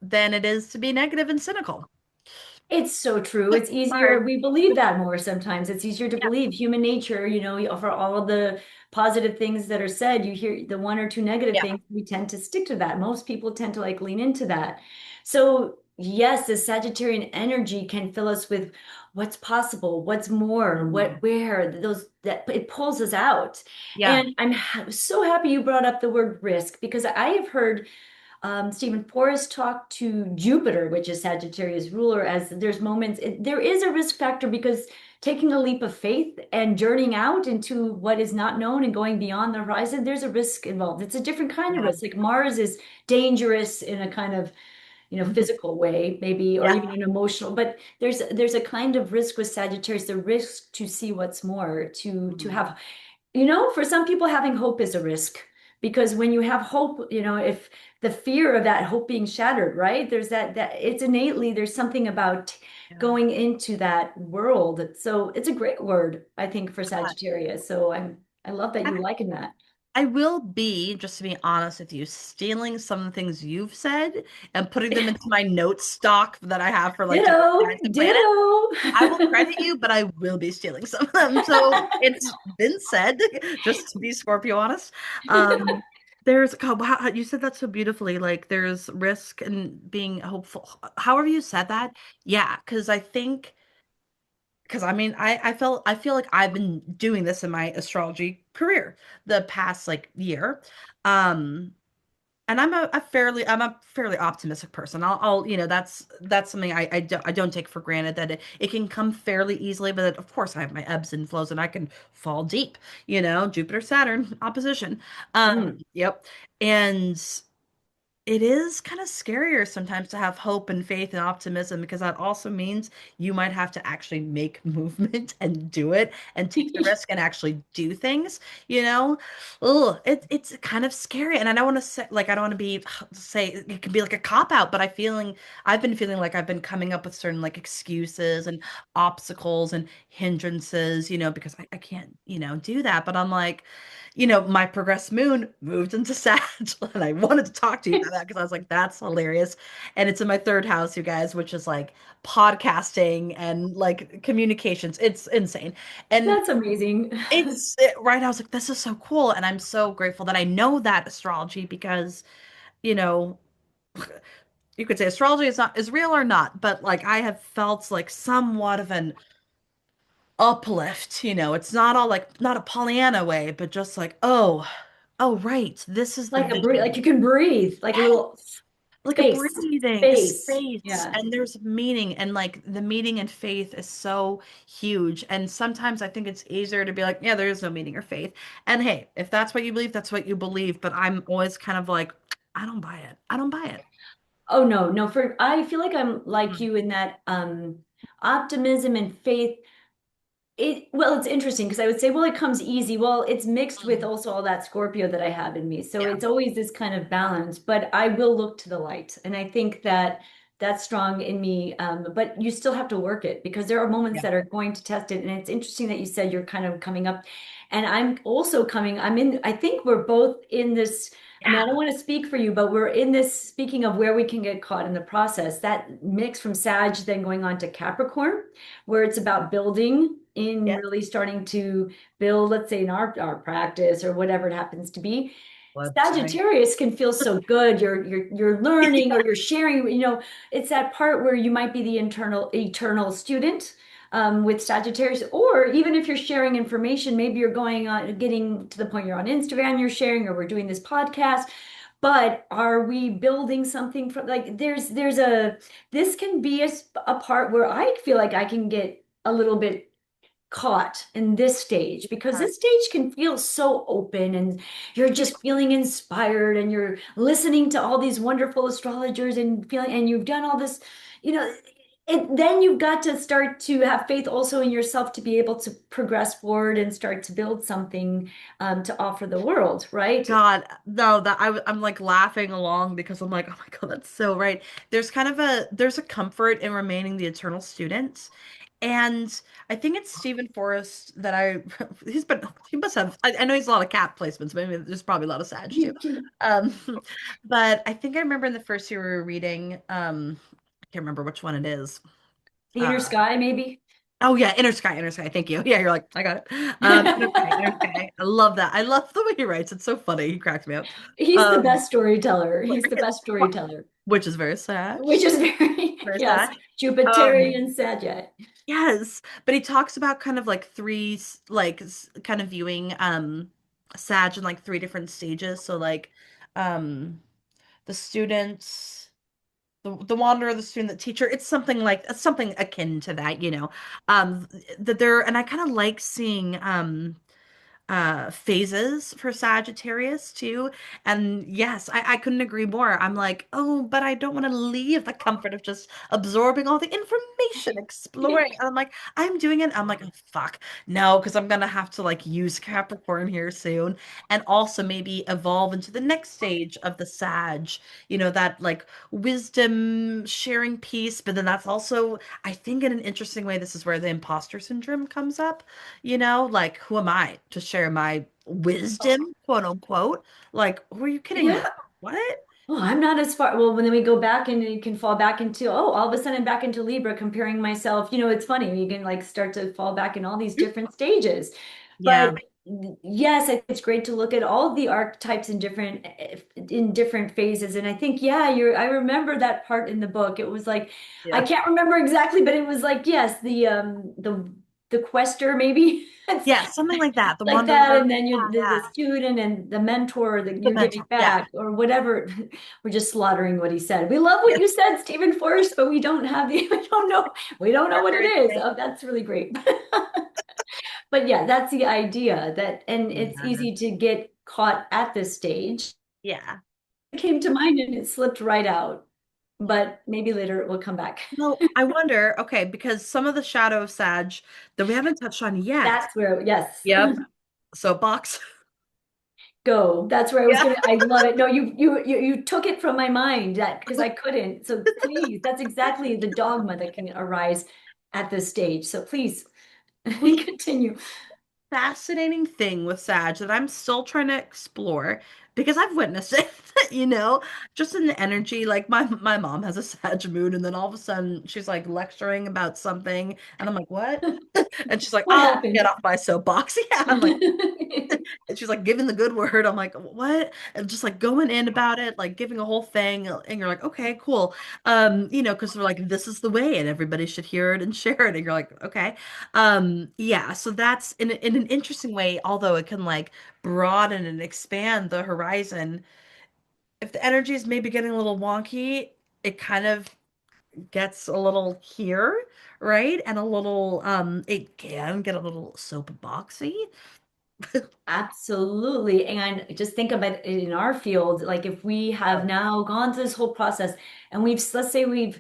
than it is to be negative and cynical. It's so true. It's easier. Hard. We believe that more sometimes. It's easier to Yeah. believe human nature, for all of the positive things that are said, you hear the one or two negative Yeah. things, we tend to stick to that. Most people tend to like lean into that. So, yes, the Sagittarian energy can fill us with what's possible, what's more, Mm. where, those that it pulls us out. Yeah. And I'm so happy you brought up the word risk because I have heard Stephen Forrest talked to Jupiter, which is Sagittarius ruler, as there's moments, there is a risk factor because taking a leap of faith and journeying out into what is not known and going beyond the horizon, there's a risk involved. It's a different kind of Yeah. risk. Like Mars is dangerous in a kind of, Mhm. physical way, maybe, or Yeah. even an emotional, but there's a kind of risk with Sagittarius, the risk to see what's more, to Mm. have for some people, having hope is a risk because when you have hope, if the fear of that hope being shattered, right? There's that it's innately, there's something about Yeah. going into that world. So it's a great word, I think, for Yeah. Sagittarius. So I love that you liken that. I will be, just to be honest with you, stealing some of the things you've said and putting them into my notes stock that I have for like different Ditto, kinds of planets. ditto. I will credit you, but I will be stealing some of them. So it's been said, just to be Scorpio honest. Um, there's God, wow, you said that so beautifully. Like there's risk and being hopeful. However you said that, yeah, because I think because I mean I feel like I've been doing this in my astrology career the past like year. Um and I'm a fairly optimistic person. I'll that's something I don't take for granted that it can come fairly easily, but of course I have my ebbs and flows and I can fall deep, Jupiter Saturn opposition. Mm. Yep. And it is kind of scarier sometimes to have hope and faith and optimism because that also means you might have to actually make movement and do it and take the risk and actually do things, you know? Oh, it's kind of scary. And I don't want to say like I don't want to be say it can be like a cop out, but I've been feeling like I've been coming up with certain like excuses and obstacles and hindrances, because I can't, do that. But I'm like, my progressed moon moved into Sag, and I wanted to talk to you about that because I was like, that's hilarious. And it's in my third house, you guys, which is like podcasting and like communications. It's insane. And That's amazing. right. I was like, this is so cool. And I'm so grateful that I know that astrology because, you know, you could say astrology is real or not, but like I have felt like somewhat of an uplift, it's not all like not a Pollyanna way, but just like, oh, right, this is the Like a breathe, like vision. you can breathe, like a little. like a Space, breathing, a space. space, Yeah. and there's meaning, and like the meaning in faith is so huge. And sometimes I think it's easier to be like, yeah, there is no meaning or faith. And hey, if that's what you believe, that's what you believe. But I'm always kind of like, I don't buy it. I don't buy it. Oh no, no, for I feel like I'm like Mm, you in that optimism and faith. Well, it's interesting because I would say, well, it comes easy. Well, it's mixed with mm. also all that Scorpio that I have in me. So Yeah. it's always this kind of balance, but I will look to the light. And I think that that's strong in me. But you still have to work it because there are moments Yeah. that are going to test it. And it's interesting that you said you're kind of coming up. And I'm also I'm in, I think we're both in this. I mean, I don't Yeah. want to speak for you, but we're in this, speaking of where we can get caught in the process, that mix from Sag then going on to Capricorn where it's about building in Yeah. really starting to build, let's say in our practice or whatever it happens to be. What? Right. Sagittarius can feel so good. You're learning or you're sharing, it's that part where you might be the internal eternal student with Sagittarius, or even if you're sharing information, maybe you're going on getting to the point you're on Instagram, you're sharing, or we're doing this podcast. But are we building something from like there's a this can be a part where I feel like I can get a little bit caught in this stage because Yeah. this stage can feel so open and you're just feeling inspired and you're listening to all these wonderful astrologers and feeling and you've done all this, you know, then you've got to start to have faith also in yourself to be able to progress forward and start to build something to offer the world, right? God, no, I'm like laughing along because I'm like, oh my God, that's so right. There's a comfort in remaining the eternal student. And I think it's Stephen Forrest that he must have I know he's a lot of cat placements, but maybe there's probably a lot of Sag too. The Um but I think I remember in the first year we were reading, I can't remember which one it is. inner Uh sky, maybe. Oh yeah, Inner Sky, Inner Sky. Thank you. Yeah, you're like, I got it. Inner Sky, Inner Sky. I love that. I love the way he writes. It's so funny. He cracks me up. He's the Um, best storyteller. He's the best storyteller, which is very sad. which is very, Very yes, sad. Um, Jupiterian Sagitt. yes, but he talks about kind of like kind of viewing Sag in like three different stages. So like um the students, the wanderer, the student, the teacher. It's something akin to that, you know. Um that they're and I kind of like seeing phases for Sagittarius too. And yes, I couldn't agree more. I'm like, oh, but I don't want to leave the comfort of just absorbing all the information, exploring. And I'm like, I'm doing it. I'm like, oh fuck. No, because I'm gonna have to like use Capricorn here soon. And also maybe evolve into the next stage of the Sag, that like wisdom sharing piece. But then that's also, I think in an interesting way, this is where the imposter syndrome comes up. Like who am I to share my wisdom, quote unquote? Like, who are you kidding me? Yeah. What? Oh, I'm not as far. Well, when then we go back and you can fall back into, oh, all of a sudden back into Libra, comparing myself. It's funny. You can like start to fall back in all these different stages. Yeah. But yes, I think it's great to look at all of the archetypes in different phases. And I think, yeah, I remember that part in the book. It was like, I Yeah. can't remember exactly, but it was like, yes, the quester maybe. It's Yeah, something like that. The like that, wanderer. and then Yeah, the yeah. student and the mentor that The you're giving mentor. Yeah. back or whatever. We're just slaughtering what he said. We love what Yeah. you said, Stephen Forrest, but we don't have the we don't know You're what it very is. true. Oh, that's really great. But yeah, that's the idea that, and it's Yeah. easy to get caught at this stage. Yeah. It came to mind and it slipped right out, but maybe later it will come back. Well, I wonder, okay, because some of the shadow of Sag that we haven't touched on yet. That's where, yes. Yep. Soapbox. Go. That's where I was Yeah. gonna. I love it. No, you took it from my mind that because I couldn't. So please, that's exactly the dogma that can arise at this stage. So please continue. Fascinating thing with Sag that I'm still trying to explore because I've witnessed it, just in the energy. Like my mom has a Sag moon, and then all of a sudden she's like lecturing about something, and I'm like, what? And she's like, What I'll get happened? off my soapbox. Yeah, I'm like, and she's like giving the good word. I'm like, what? And just like going in about it, like giving a whole thing, and you're like, okay, cool. Because they're like, this is the way, and everybody should hear it and share it, and you're like, okay. Yeah, so that's in an interesting way, although it can like broaden and expand the horizon. if the energy is maybe getting a little wonky, it kind of gets a little here, right? And a little it can get a little soapboxy. Absolutely. And just think about it in our field, like if we have now gone through this whole process and let's say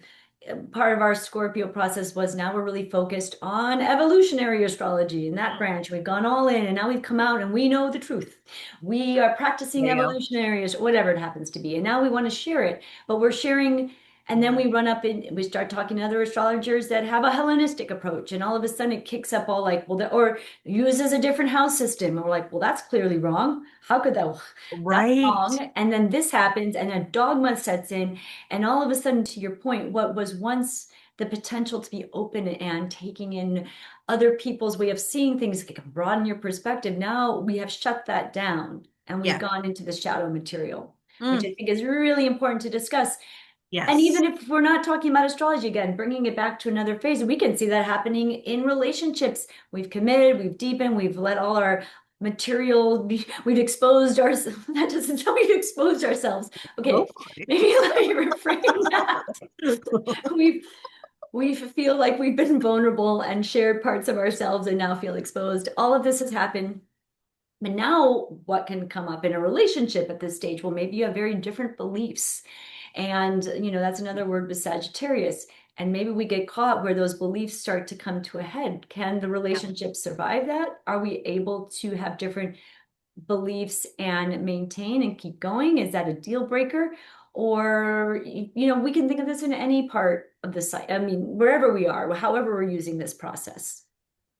part of our Scorpio process was now we're really focused on evolutionary astrology in that branch. We've gone all in and now we've come out and we know the truth. We are There practicing you go. evolutionary, whatever it happens to be. And now we want to share it, but we're sharing. And then we run up and we start talking to other astrologers that have a Hellenistic approach. And all of a sudden it kicks up all like, well, or uses a different house system. And we're like, well, that's clearly wrong. How could that? That's Right. wrong. And then this happens, and a dogma sets in. And all of a sudden, to your point, what was once the potential to be open and taking in other people's way of seeing things, like broaden your perspective, now we have shut that down and we've Yeah. gone into the shadow material, which Mm, I think is really important to discuss. And yes. even if we're not talking about astrology again, bringing it back to another phase, we can see that happening in relationships. We've committed, we've deepened, we've let all our we've exposed ourselves. That doesn't sound we've exposed ourselves. Okay, Hopefully. maybe let me reframe that. We've we feel like we've been vulnerable and shared parts of ourselves and now feel exposed. All of this has happened. But now, what can come up in a relationship at this stage? Well, maybe you have very different beliefs. And, that's another word with Sagittarius. And maybe we get caught where those beliefs start to come to a head. Can the Yeah. relationship survive that? Are we able to have different beliefs and maintain and keep going? Is that a deal breaker? Or, we can think of this in any part of the site. I mean, wherever we are, however we're using this process.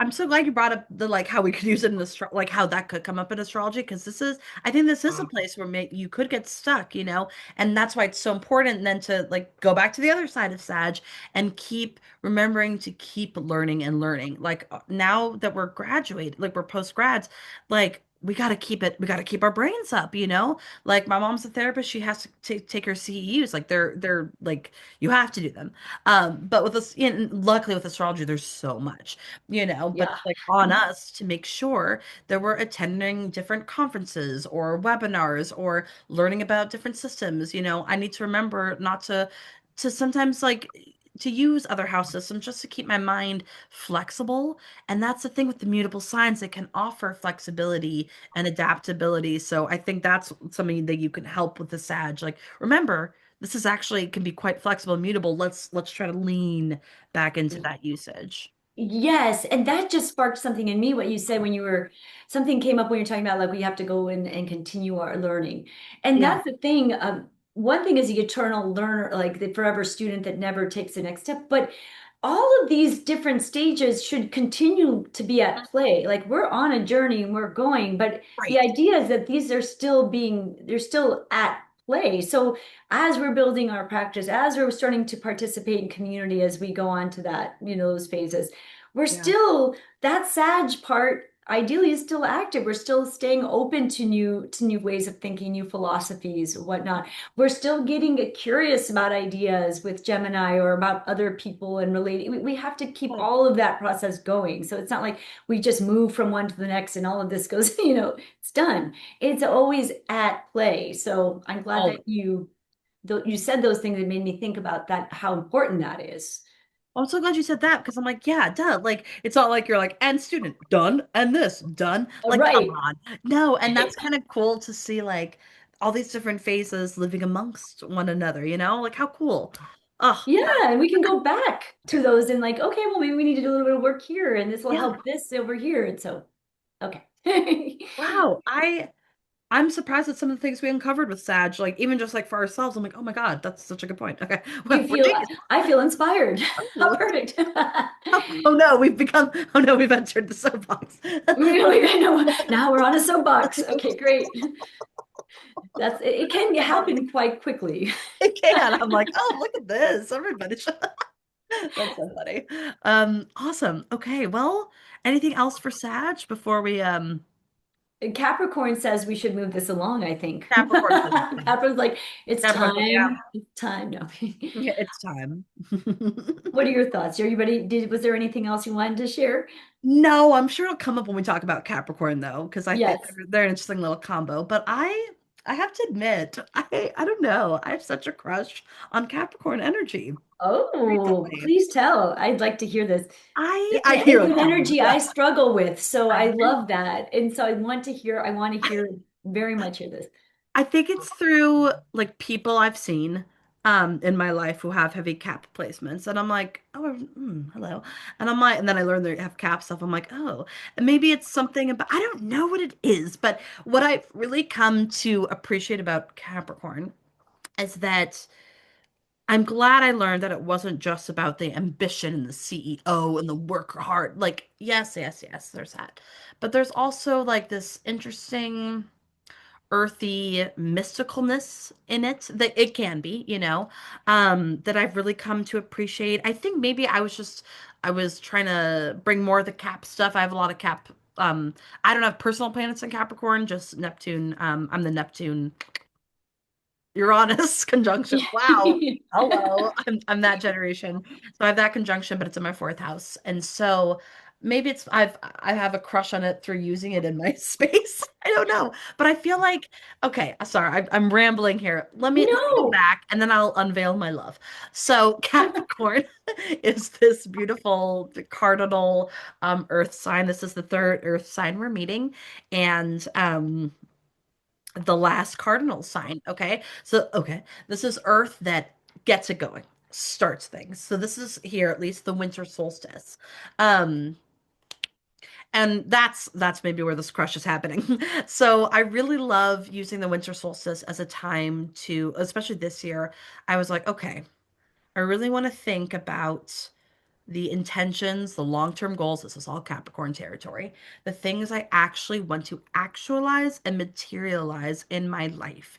I'm so glad you brought up the like how we could use it in like how that could come up in astrology because I think this is a place where you could get stuck, and that's why it's so important then to like go back to the other side of Sag and keep remembering to keep learning and learning. Like now that we're graduated, like we're post grads, like we got to keep our brains up, Like my mom's a therapist, she has to take her CEUs, like they're like you have to do them. But with us, luckily with astrology, there's so much but Yeah. it's like on us to make sure that we're attending different conferences or webinars or learning about different systems. I need to remember not to sometimes like to use other house systems just to keep my mind flexible. And that's the thing with the mutable signs, it can offer flexibility and adaptability. So I think that's something that you can help with the Sag. Like, remember, this is actually can be quite flexible and mutable. Let's try to lean back into that usage. Yes, and that just sparked something in me, what you said when something came up when you're talking about like we have to go in and continue our learning. And Yeah. that's the thing. One thing is the eternal learner, like the forever student that never takes the next step. But all of these different stages should continue to be at play. Like we're on a journey and we're going, but the Right. idea is that they're still at play. So as we're building our practice, as we're starting to participate in community as we go on to that, those phases, we're Yeah. still that Sag part ideally is still active. We're still staying open to new ways of thinking, new philosophies, whatnot. We're still getting curious about ideas with Gemini or about other people and relating. We have to keep Good. all of that process going. So it's not like we just move from one to the next and all of this goes, it's done. It's always at play. So I'm glad Always. that you said those things that made me think about that, how important that is. I'm so glad you said that because I'm like, yeah, duh. Like, it's not like you're like, and student, done, and this, done. Like, come Right. on. No, and that's kind of cool to see like all these different phases living amongst one another, Like, how cool. Oh, Yeah, and we can go back to those and like, okay, well, maybe we need to do a little bit of work here, and this will yeah. help this over here. And so, okay. Wow. I'm surprised at some of the things we uncovered with Sag, like even just like for ourselves. I'm like, oh my God, that's such a good point. Okay. Well, You we're feel, taking I feel inspired. How so perfect. oh no, oh no, we've entered the soapbox. I know. Now we're on a soapbox. Okay, great. It can happen quite quickly. It can. I'm like, oh, look at this. Everybody. That's so funny. Awesome. Okay, well, anything else for Sag before we Capricorn says we should move this along, I think. Capricorn says it's time. Capricorn's like, it's Capricorn says, yeah, time. It's time. No. yeah, it's time. What are your thoughts? Are you ready? Was there anything else you wanted to share? No, I'm sure it'll come up when we talk about Capricorn though, because I think Yes. they're an interesting little combo. But I have to admit, I don't know. I have such a crush on Capricorn energy Oh, recently. please tell. I'd like to hear this. I hear It's it. an Tell me. energy I struggle with, so I I love that. And so I want to hear very much hear this. I think it's through like people I've seen in my life who have heavy cap placements, and I'm like, oh, hello, and I'm like, and then I learn they have cap stuff. I'm like, oh, and maybe it's something about, I don't know what it is, but what I've really come to appreciate about Capricorn is that I'm glad I learned that it wasn't just about the ambition and the CEO and the work hard. Like, yes, yes, yes, there's that, but there's also like this interesting earthy mysticalness in it that it can be, that I've really come to appreciate. I think maybe I was trying to bring more of the cap stuff. I have a lot of cap. I don't have personal planets in Capricorn, just Neptune. I'm the Neptune Uranus conjunction. Wow. Hello. I'm that generation. So I have that conjunction, but it's in my fourth house. And so maybe I have a crush on it through using it in my space. I don't know. But I feel like okay, sorry, I'm rambling here. Let me go No, back and then I'll unveil my love. So Capricorn is this beautiful cardinal earth sign. This is the third earth sign we're meeting. And the last cardinal sign. Okay. So, okay. This is Earth that gets it going, starts things. So, this is here, at least the winter solstice. Um, and that's maybe where this crush is happening. So, I really love using the winter solstice as a time to, especially this year, I was like, okay, I really want to think about the intentions, the long-term goals, this is all Capricorn territory, the things I actually want to actualize and materialize in my life,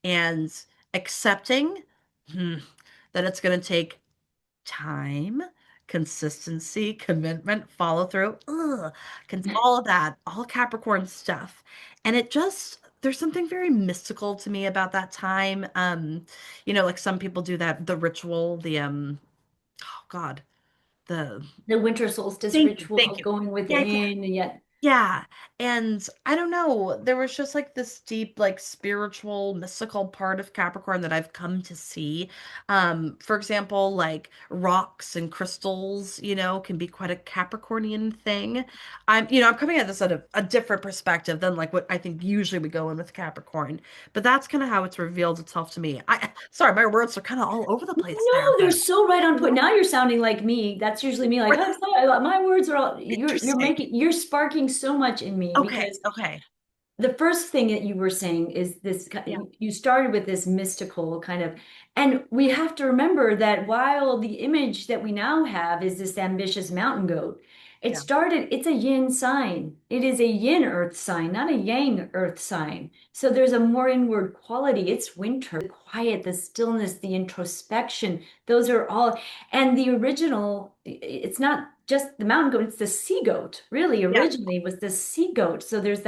and accepting hmm, that it's going to take time, consistency, commitment, follow through, all of that, all Capricorn stuff. And it just, there's something very mystical to me about that time. Like some people do that, the ritual, oh God, the the winter solstice thank you, ritual thank of you. going Yeah, yeah, within, and yet yeah. And I don't know, there was just like this deep, like spiritual, mystical part of Capricorn that I've come to see. For example, like rocks and crystals, can be quite a Capricornian thing. I'm coming at this at a different perspective than like what I think usually we go in with Capricorn, but that's kind of how it's revealed itself to me. Sorry, my words are kind of all over the place no, there, they're but so right on point. Now you're sounding like me. That's usually me. Like, oh, my words are all interesting. you're sparking so much in me Okay, because okay. the first thing that you were saying is this Yeah, you started with this mystical kind of, and we have to remember that while the image that we now have is this ambitious mountain goat, yeah, it's a yin sign. It is a yin earth sign, not a yang earth sign. So there's a more inward quality. It's winter, the quiet, the stillness, the introspection. Those are all, and the original, it's not just the mountain goat, it's the sea goat, really, yeah. originally was the sea goat. So there's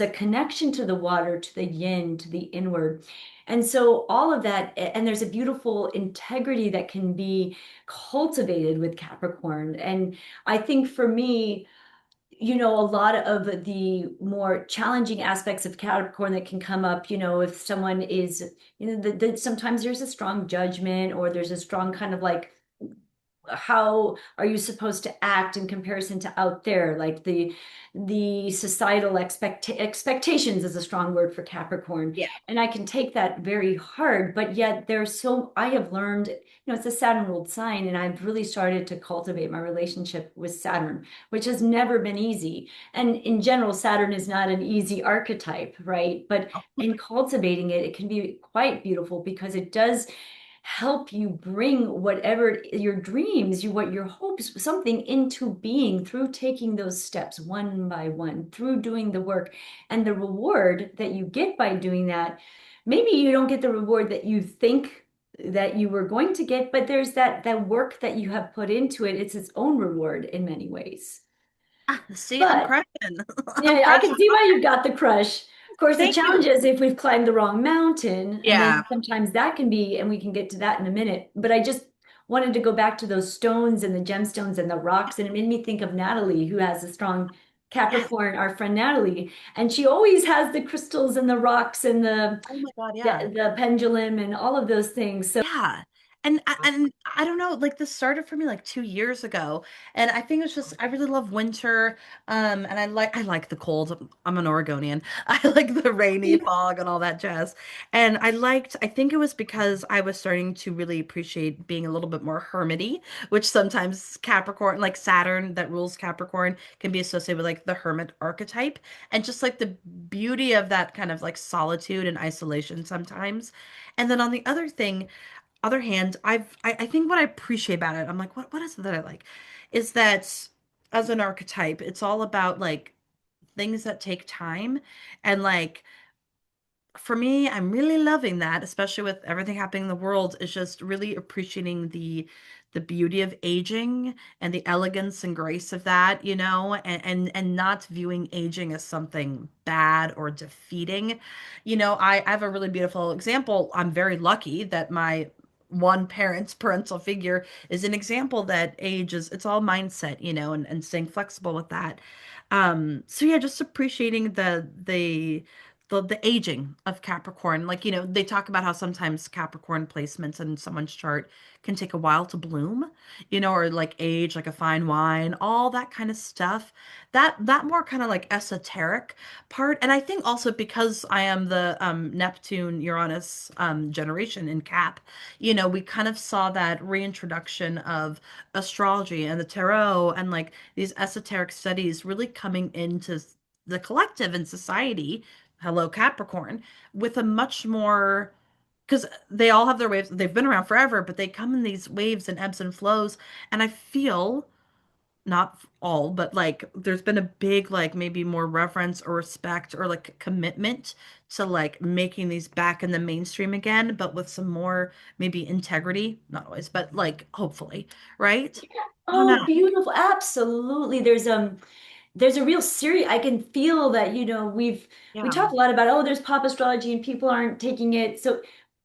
a connection to the water, to the yin, to the inward. And so all of that, and there's a beautiful integrity that can be cultivated with Capricorn. And I think for me, a lot of the more challenging aspects of Capricorn that can come up, if someone is, sometimes there's a strong judgment or there's a strong kind of like how are you supposed to act in comparison to out there, like the societal expectations is a strong word for Capricorn, Yeah. and I can take that very hard, but yet I have learned, it's a Saturn ruled sign, and I've really started to cultivate my relationship with Saturn, which has never been easy. And in general, Saturn is not an easy archetype, right? But in cultivating it, it can be quite beautiful because it does help you bring whatever your dreams, what your hopes, something into being through taking those steps one by one, through doing the work. And the reward that you get by doing that, maybe you don't get the reward that you think that you were going to get, but there's that work that you have put into it. It's its own reward in many ways. See, I'm But crushing. I'm yeah, I can crushing. see why you've got the crush. Of course, the Thank challenge you. is if we've climbed the wrong mountain, and Yeah. then sometimes that can be, and we can get to that in a minute. But I just wanted to go back to those stones and the gemstones and the rocks, and it made me think of Natalie, who has a strong Yeah. Capricorn, our friend Natalie, and she always has the crystals and the rocks and Oh my God, the, yeah. the pendulum and all of those things. So Yeah. And I don't know, like this started for me like 2 years ago. And I think it's just I really love winter. And I like the cold. I'm an Oregonian. I like the rainy fog and all that jazz. And I think it was because I was starting to really appreciate being a little bit more hermity, which sometimes Capricorn, like Saturn that rules Capricorn, can be associated with like the hermit archetype. And just like the beauty of that kind of like solitude and isolation sometimes. And then on the other hand, I think what I appreciate about it, I'm like, what is it that I like? Is that as an archetype, it's all about like things that take time and like for me, I'm really loving that, especially with everything happening in the world, is just really appreciating the beauty of aging and the elegance and grace of that, and not viewing aging as something bad or defeating. I have a really beautiful example. I'm very lucky that my one parent's parental figure is an example that age is it's all mindset, and staying flexible with that. So yeah, just appreciating the aging of Capricorn. Like, they talk about how sometimes Capricorn placements in someone's chart can take a while to bloom, or like age like a fine wine, all that kind of stuff. That more kind of like esoteric part. And I think also because I am the Neptune Uranus generation in Cap, we kind of saw that reintroduction of astrology and the tarot and like these esoteric studies really coming into the collective and society, hello Capricorn, with a much more because they all have their waves. They've been around forever, but they come in these waves and ebbs and flows. And I feel not all, but like there's been a big like maybe more reverence or respect or like commitment to like making these back in the mainstream again, but with some more maybe integrity. Not always, but like hopefully, right? I don't know. oh, beautiful. Absolutely. There's a real serious, I can feel that, we Yeah, talk a lot about, oh, there's pop astrology and people aren't taking it so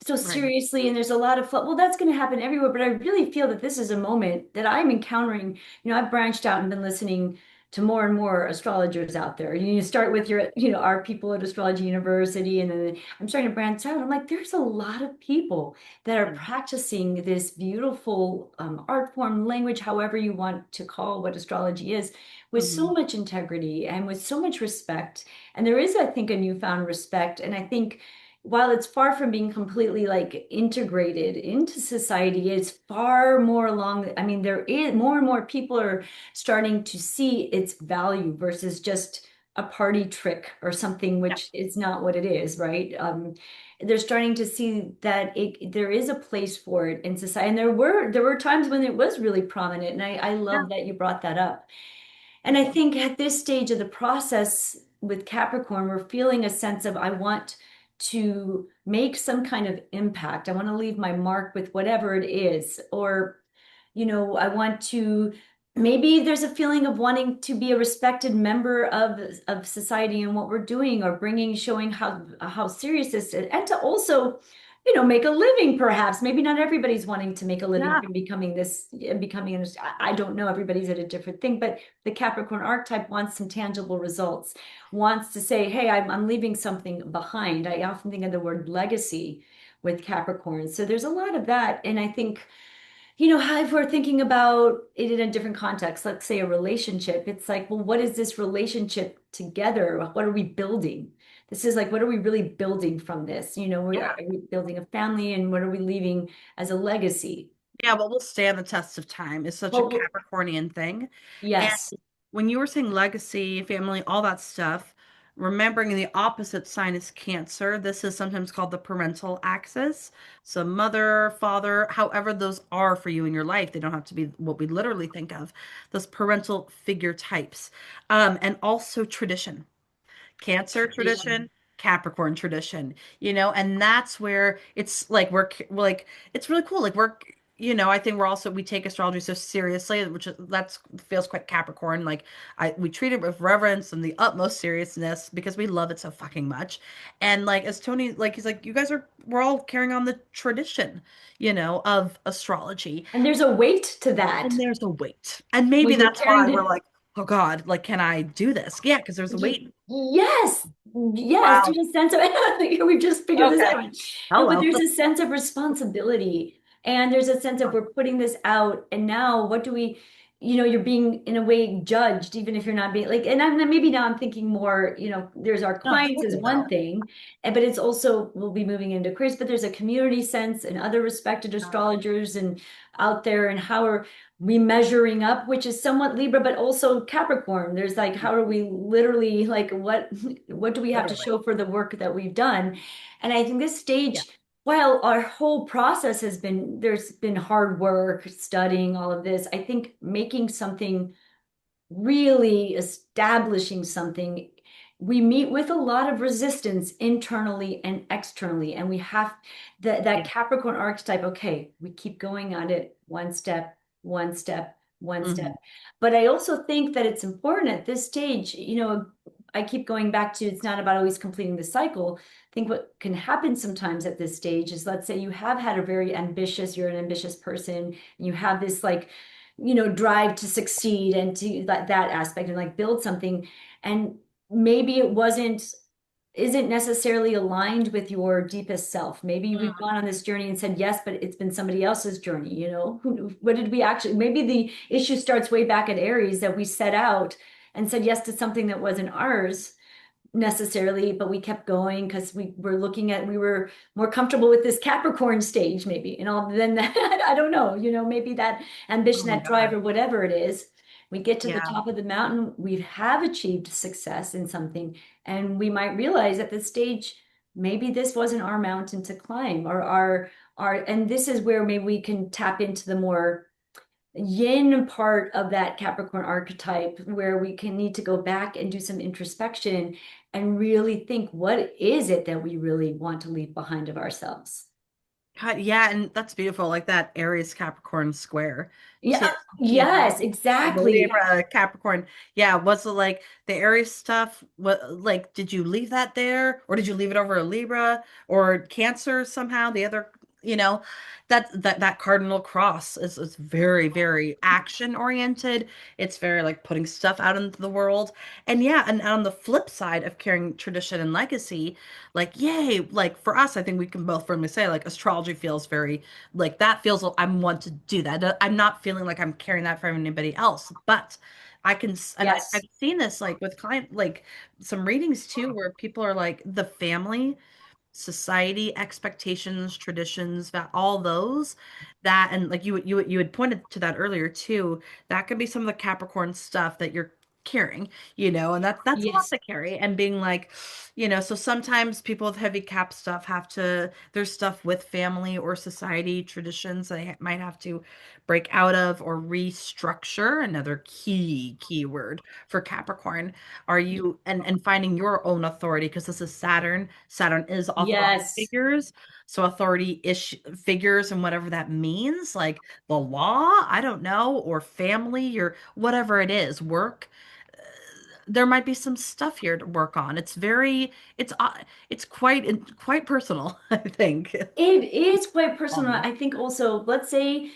right. seriously, and there's a lot of well, that's going to happen everywhere, but I really feel that this is a moment that I'm encountering. I've branched out and been listening to more and more astrologers out there. You start with our people at Astrology University, and then I'm starting to branch out. I'm like, there's a lot of people that are Yeah. practicing this beautiful art form, language, however you want to call what astrology is, with so Hmm. much integrity and with so much respect. And there is, I think, a newfound respect. And I think while it's far from being completely like integrated into society, it's far more along. I mean, there is more and more people are starting to see its value versus just a party trick or something, Yeah. which is not what it is, right? They're starting to see that there is a place for it in society. And there were times when it was really prominent. And I Yeah. love that you brought that up. And I Yeah. think at this stage of the process with Capricorn, we're feeling a sense of, I want to make some kind of impact. I want to leave my mark with whatever it is. Or, I want to, maybe there's a feeling of wanting to be a respected member of society and what we're doing, or showing how serious this is. And to also, make a living, perhaps. Maybe not everybody's wanting to make a living Yeah. from becoming this, becoming an, I don't know, everybody's at a different thing, but the Capricorn archetype wants some tangible results, wants to say, hey, I'm leaving something behind. I often think of the word legacy with Capricorn. So there's a lot of that. And I think, how if we're thinking about it in a different context, let's say a relationship, it's like, well, what is this relationship together? What are we building? This is like, what are we really building from this? Are Yeah. we building a family, and what are we leaving as a legacy? Yeah, but we'll stand the test of time is such a Well, Capricornian thing. And yes. when you were saying legacy, family, all that stuff, remembering the opposite sign is Cancer, this is sometimes called the parental axis. So mother, father, however those are for you in your life, they don't have to be what we literally think of, those parental figure types. And also tradition. Cancer Tradition. tradition, Capricorn tradition, and that's where it's like we're like it's really cool. Like I think we take astrology so seriously, that's feels quite Capricorn. Like we treat it with reverence and the utmost seriousness because we love it so fucking much. And like as Tony, like he's like, we're all carrying on the tradition, of astrology. And there's a weight to that And there's a weight. And maybe when you're that's why carrying we're it. like, oh God, like, can I do this? Yeah, because there's a weight. Yes, yes, Wow. there's a sense of we've just figured this Okay. out. No, but Hello. there's a sense of responsibility, and there's a sense of we're putting this out, and now what do we, you're being in a way judged, even if you're not being like, and I'm maybe now I'm thinking more, there's our No, clients is totally one though. thing, but it's also we'll be moving into careers, but there's a community sense and other respected astrologers and out there, and how are we measuring up, which is somewhat Libra, but also Capricorn. There's like, how are we literally like what do we have to Literally. show for the work that we've done? And I think this Yeah. stage, while our whole process has been, there's been hard work, studying all of this, I think making something really establishing something, we meet with a lot of resistance internally and externally. And we have that Yeah. Capricorn archetype. Okay, we keep going at it one step, one step, one Hmm. step. But I also think that it's important at this stage, I keep going back to it's not about always completing the cycle. I think what can happen sometimes at this stage is, let's say you have had a very ambitious, you're an ambitious person, and you have this like drive to succeed and to that aspect and like build something. And maybe it isn't necessarily aligned with your deepest self. Maybe we've gone on this journey and said yes, but it's been somebody else's journey. What did we actually, maybe the issue starts way back at Aries, that we set out and said yes to something that wasn't ours necessarily, but we kept going because we were more comfortable with this Capricorn stage, maybe, and all then that, I don't know, maybe that Oh ambition, my that drive, God. or whatever it is. We get to the Yeah. top of the mountain, we have achieved success in something, and we might realize at this stage, maybe this wasn't our mountain to climb, or and this is where maybe we can tap into the more yin part of that Capricorn archetype, where we can need to go back and do some introspection and really think, what is it that we really want to leave behind of ourselves? God, yeah, and that's beautiful, like that Aries Capricorn square too. Yeah, You know, yes, the exactly. Libra Capricorn. Yeah, was it like the Aries stuff? What, like, did you leave that there, or did you leave it over a Libra or Cancer somehow? The other, you know, that cardinal cross is very, very action oriented. It's very like putting stuff out into the world. And yeah, and on the flip side of carrying tradition and legacy, like yay, like for us, I think we can both firmly say like astrology feels very like that feels I'm one to do that. I'm not feeling like I'm carrying that for anybody else, but I can, and I've Yes. seen this like with client, like some readings too, where people are like the family, society, expectations, traditions, that all those that, and like you had pointed to that earlier too, that could be some of the Capricorn stuff that you're carrying, and that's a lot Yes. to carry. And being like, so sometimes people with heavy cap stuff have to, there's stuff with family or society traditions they might have to break out of or restructure. Another key word for Capricorn. Are you, and finding your own authority, because this is Saturn is authority Yes. figures, so authority ish figures, and whatever that means, like the law, I don't know, or family, or whatever it is, work. There might be some stuff here to work on. It's very, it's quite personal, I think. It is quite personal. Um, I think also, let's say,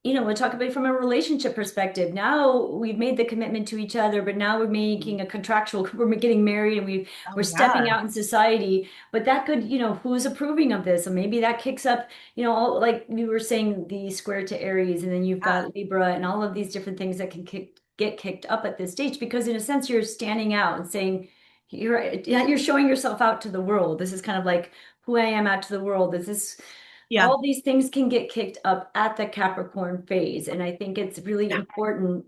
we'll talk about it from a relationship perspective. Now we've made the commitment to each other, but now we're making a contractual, we're getting married, and oh we're stepping yeah, out in society. But that could, who's approving of this? And maybe that kicks up, all like you were saying, the square to Aries, and then you've yeah, got Libra and all of these different things that can get kicked up at this stage, because in a sense you're standing out and saying, you're showing yourself out to the world. This is kind of like who I am out to the world. This is yeah, all these things can get kicked up at the Capricorn phase. And I think it's really yeah, important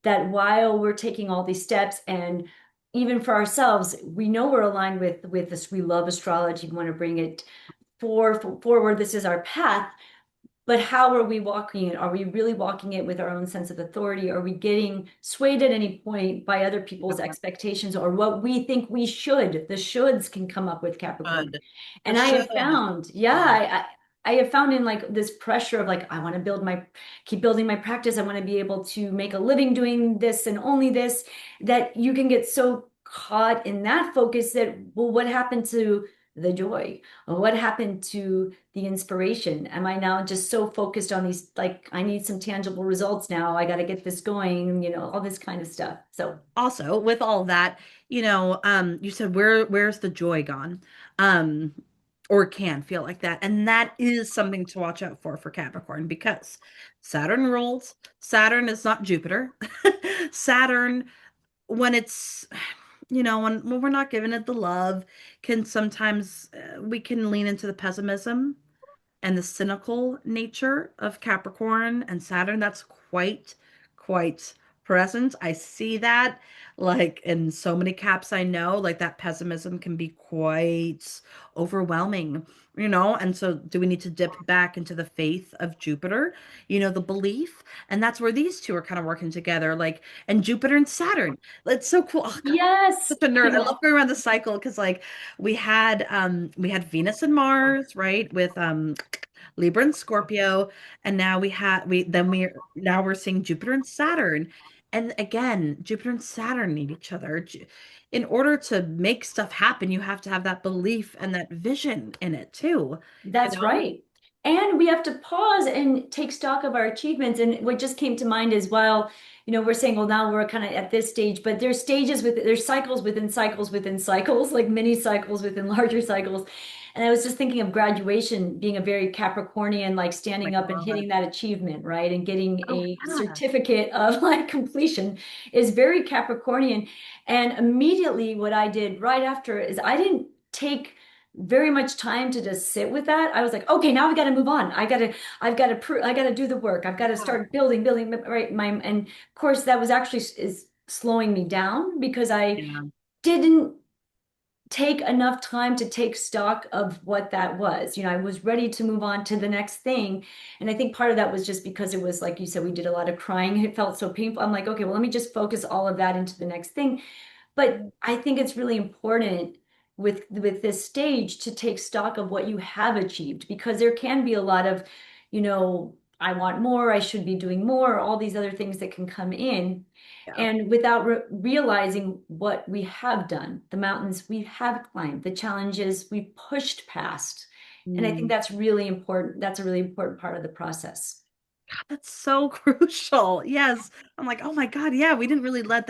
that while we're taking all these steps, and even for ourselves, we know we're aligned with this. We love astrology. We want to bring it forward. This is our path. But how are we walking it? Are we really walking it with our own sense of authority? Are we getting swayed at any point by other people's expectations or what we think we should? The shoulds can come up with Capricorn. good. The And I should, have found, yeah, I have found in like this pressure of like, I want to keep building my practice. I want to be able to make a living doing this and only this, that you can get so caught in that focus that, well, what happened to the joy? What happened to the inspiration? Am I now just so focused on these, like, I need some tangible results now. I got to get this going, all this kind of stuff. So, Also, with all that, you said where's the joy gone? Um, or can feel like that. And that is something to watch out for Capricorn because Saturn rules. Saturn is not Jupiter. Saturn, when it's when we're not giving it the love, can sometimes we can lean into the pessimism and the cynical nature of Capricorn and Saturn. That's quite present. I see that like in so many caps I know, like that pessimism can be quite overwhelming, And so do we need to dip back into the faith of Jupiter, the belief? And that's where these two are kind of working together, like, and Jupiter and Saturn. It's so cool. Oh God, yes, such a nerd. I love going around the cycle because like we had Venus and Mars, right? With Libra and Scorpio, and now we're seeing Jupiter and Saturn. And again, Jupiter and Saturn need each other. In order to make stuff happen, you have to have that belief and that vision in it too, you that's know? right. And we have to pause and take stock of our achievements. And what just came to mind is while, we're saying, well, now we're kind of at this stage, but there's cycles within cycles within cycles, like mini cycles within larger cycles. And I was just thinking of graduation being a very Capricornian, like Oh my standing up and God. hitting that achievement, right? And getting Oh a yeah. certificate of like completion is very Capricornian. And immediately what I did right after is I didn't take very much time to just sit with that. I was like, okay, now we got to move on. I got to do the work. I've got to Yeah. start building, right? And of course, that was actually is slowing me down because I Yeah. didn't take enough time to take stock of what that was. I was ready to move on to the next thing. And I think part of that was just because it was, like you said, we did a lot of crying. It felt so painful. I'm like, okay, well, let me just focus all of that into the next thing. But I think it's really important with this stage to take stock of what you have achieved because there can be a lot of, I want more, I should be doing more, all these other things that can come in. Yeah. And without realizing what we have done, the mountains we have climbed, the challenges we pushed past. And I think Mm. that's really important. That's a really important part of the process. That's so crucial. Yes. I'm like, oh my God, yeah, we didn't really let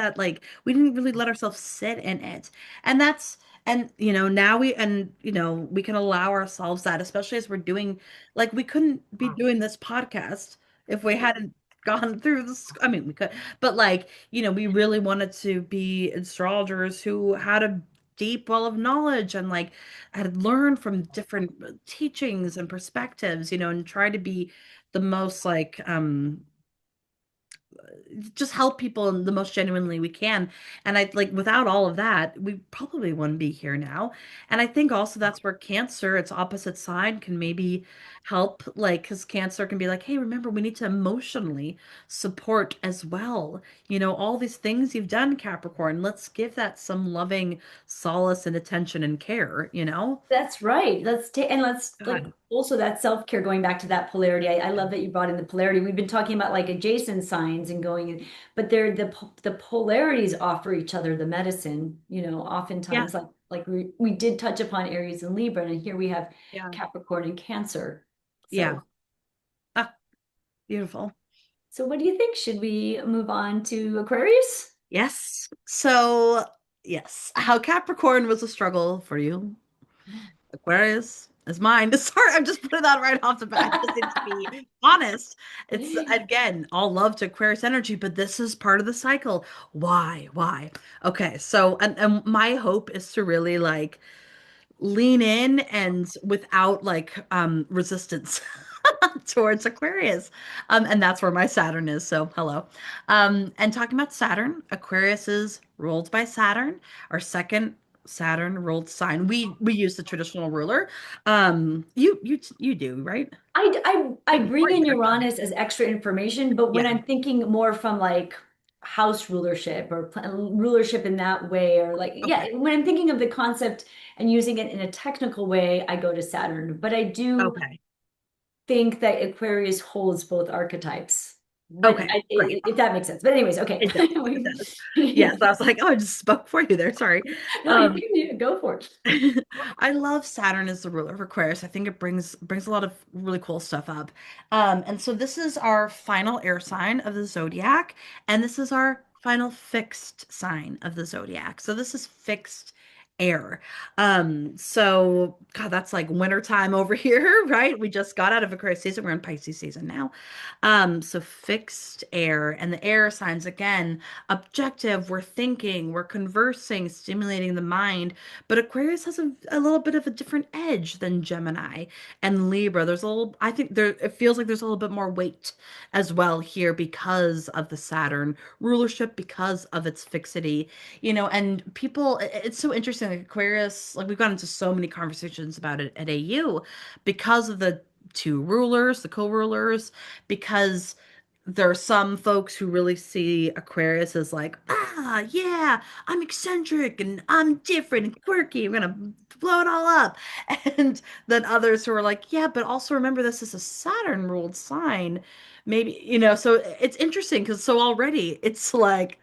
ourselves sit in it. And now we can allow ourselves that, especially as we're doing, like, we couldn't be doing this podcast if we hadn't gone through this. I mean, we could, but like, we really wanted to be astrologers who had a deep well of knowledge and like had learned from different teachings and perspectives, and try to be the most like just help people in the most genuinely we can. And I like without all of that, we probably wouldn't be here now. And I think also that's where Cancer, its opposite side, can maybe help, like, because Cancer can be like, hey, remember, we need to emotionally support as well. All these things you've done, Capricorn, let's give that some loving solace and attention and care. That's right. Let's take and let's like God. also that self-care going back to that polarity. I love that you brought in the polarity. We've been talking about like adjacent signs and going, but they're the polarities offer each other the medicine, Yeah. oftentimes like we did touch upon Aries and Libra, and here we have Yeah. Capricorn and Cancer. Yeah. So Ah, beautiful. so what do you think? Should we move on to Aquarius? Yes. So, yes, how Capricorn was a struggle for you. Aquarius is mine. Sorry, I'm just putting that right off the bat. I just need to be honest. It's again all love to Aquarius energy, but this is part of the cycle. Why? Why? Okay, so and my hope is to really like lean in and without like resistance towards Aquarius. And that's where my Saturn is. So hello. And talking about Saturn, Aquarius is ruled by Saturn, our second Saturn ruled sign. We use the traditional ruler. You do, right? I bring Right in there. Uranus as extra information, but when Yeah. I'm thinking more from like house rulership or rulership in that way, or like, yeah, Okay. when I'm thinking of the concept and using it in a technical way, I go to Saturn. But I do Okay. think that Aquarius holds both archetypes. but Okay, great. if that makes sense. But anyways, okay. It does. It does. Yes, I was like, oh, I just spoke for you there. Sorry. No, Um, you can go for it. I love Saturn as the ruler of Aquarius. I think it brings a lot of really cool stuff up. And so this is our final air sign of the zodiac, and this is our final fixed sign of the zodiac. So this is fixed air. So God, that's like winter time over here, right? We just got out of Aquarius season. We're in Pisces season now. So fixed air, and the air signs again, objective, we're thinking, we're conversing, stimulating the mind. But Aquarius has a little bit of a different edge than Gemini and Libra. There's a little, I think there, it feels like there's a little bit more weight as well here because of the Saturn rulership, because of its fixity, and people, it's so interesting. Like Aquarius, like we've gone into so many conversations about it at AU because of the two rulers, the co-rulers, because there are some folks who really see Aquarius as like, yeah, I'm eccentric and I'm different and quirky. I'm gonna blow it all up. And then others who are like, yeah, but also remember this is a Saturn ruled sign. Maybe, so it's interesting because so already it's like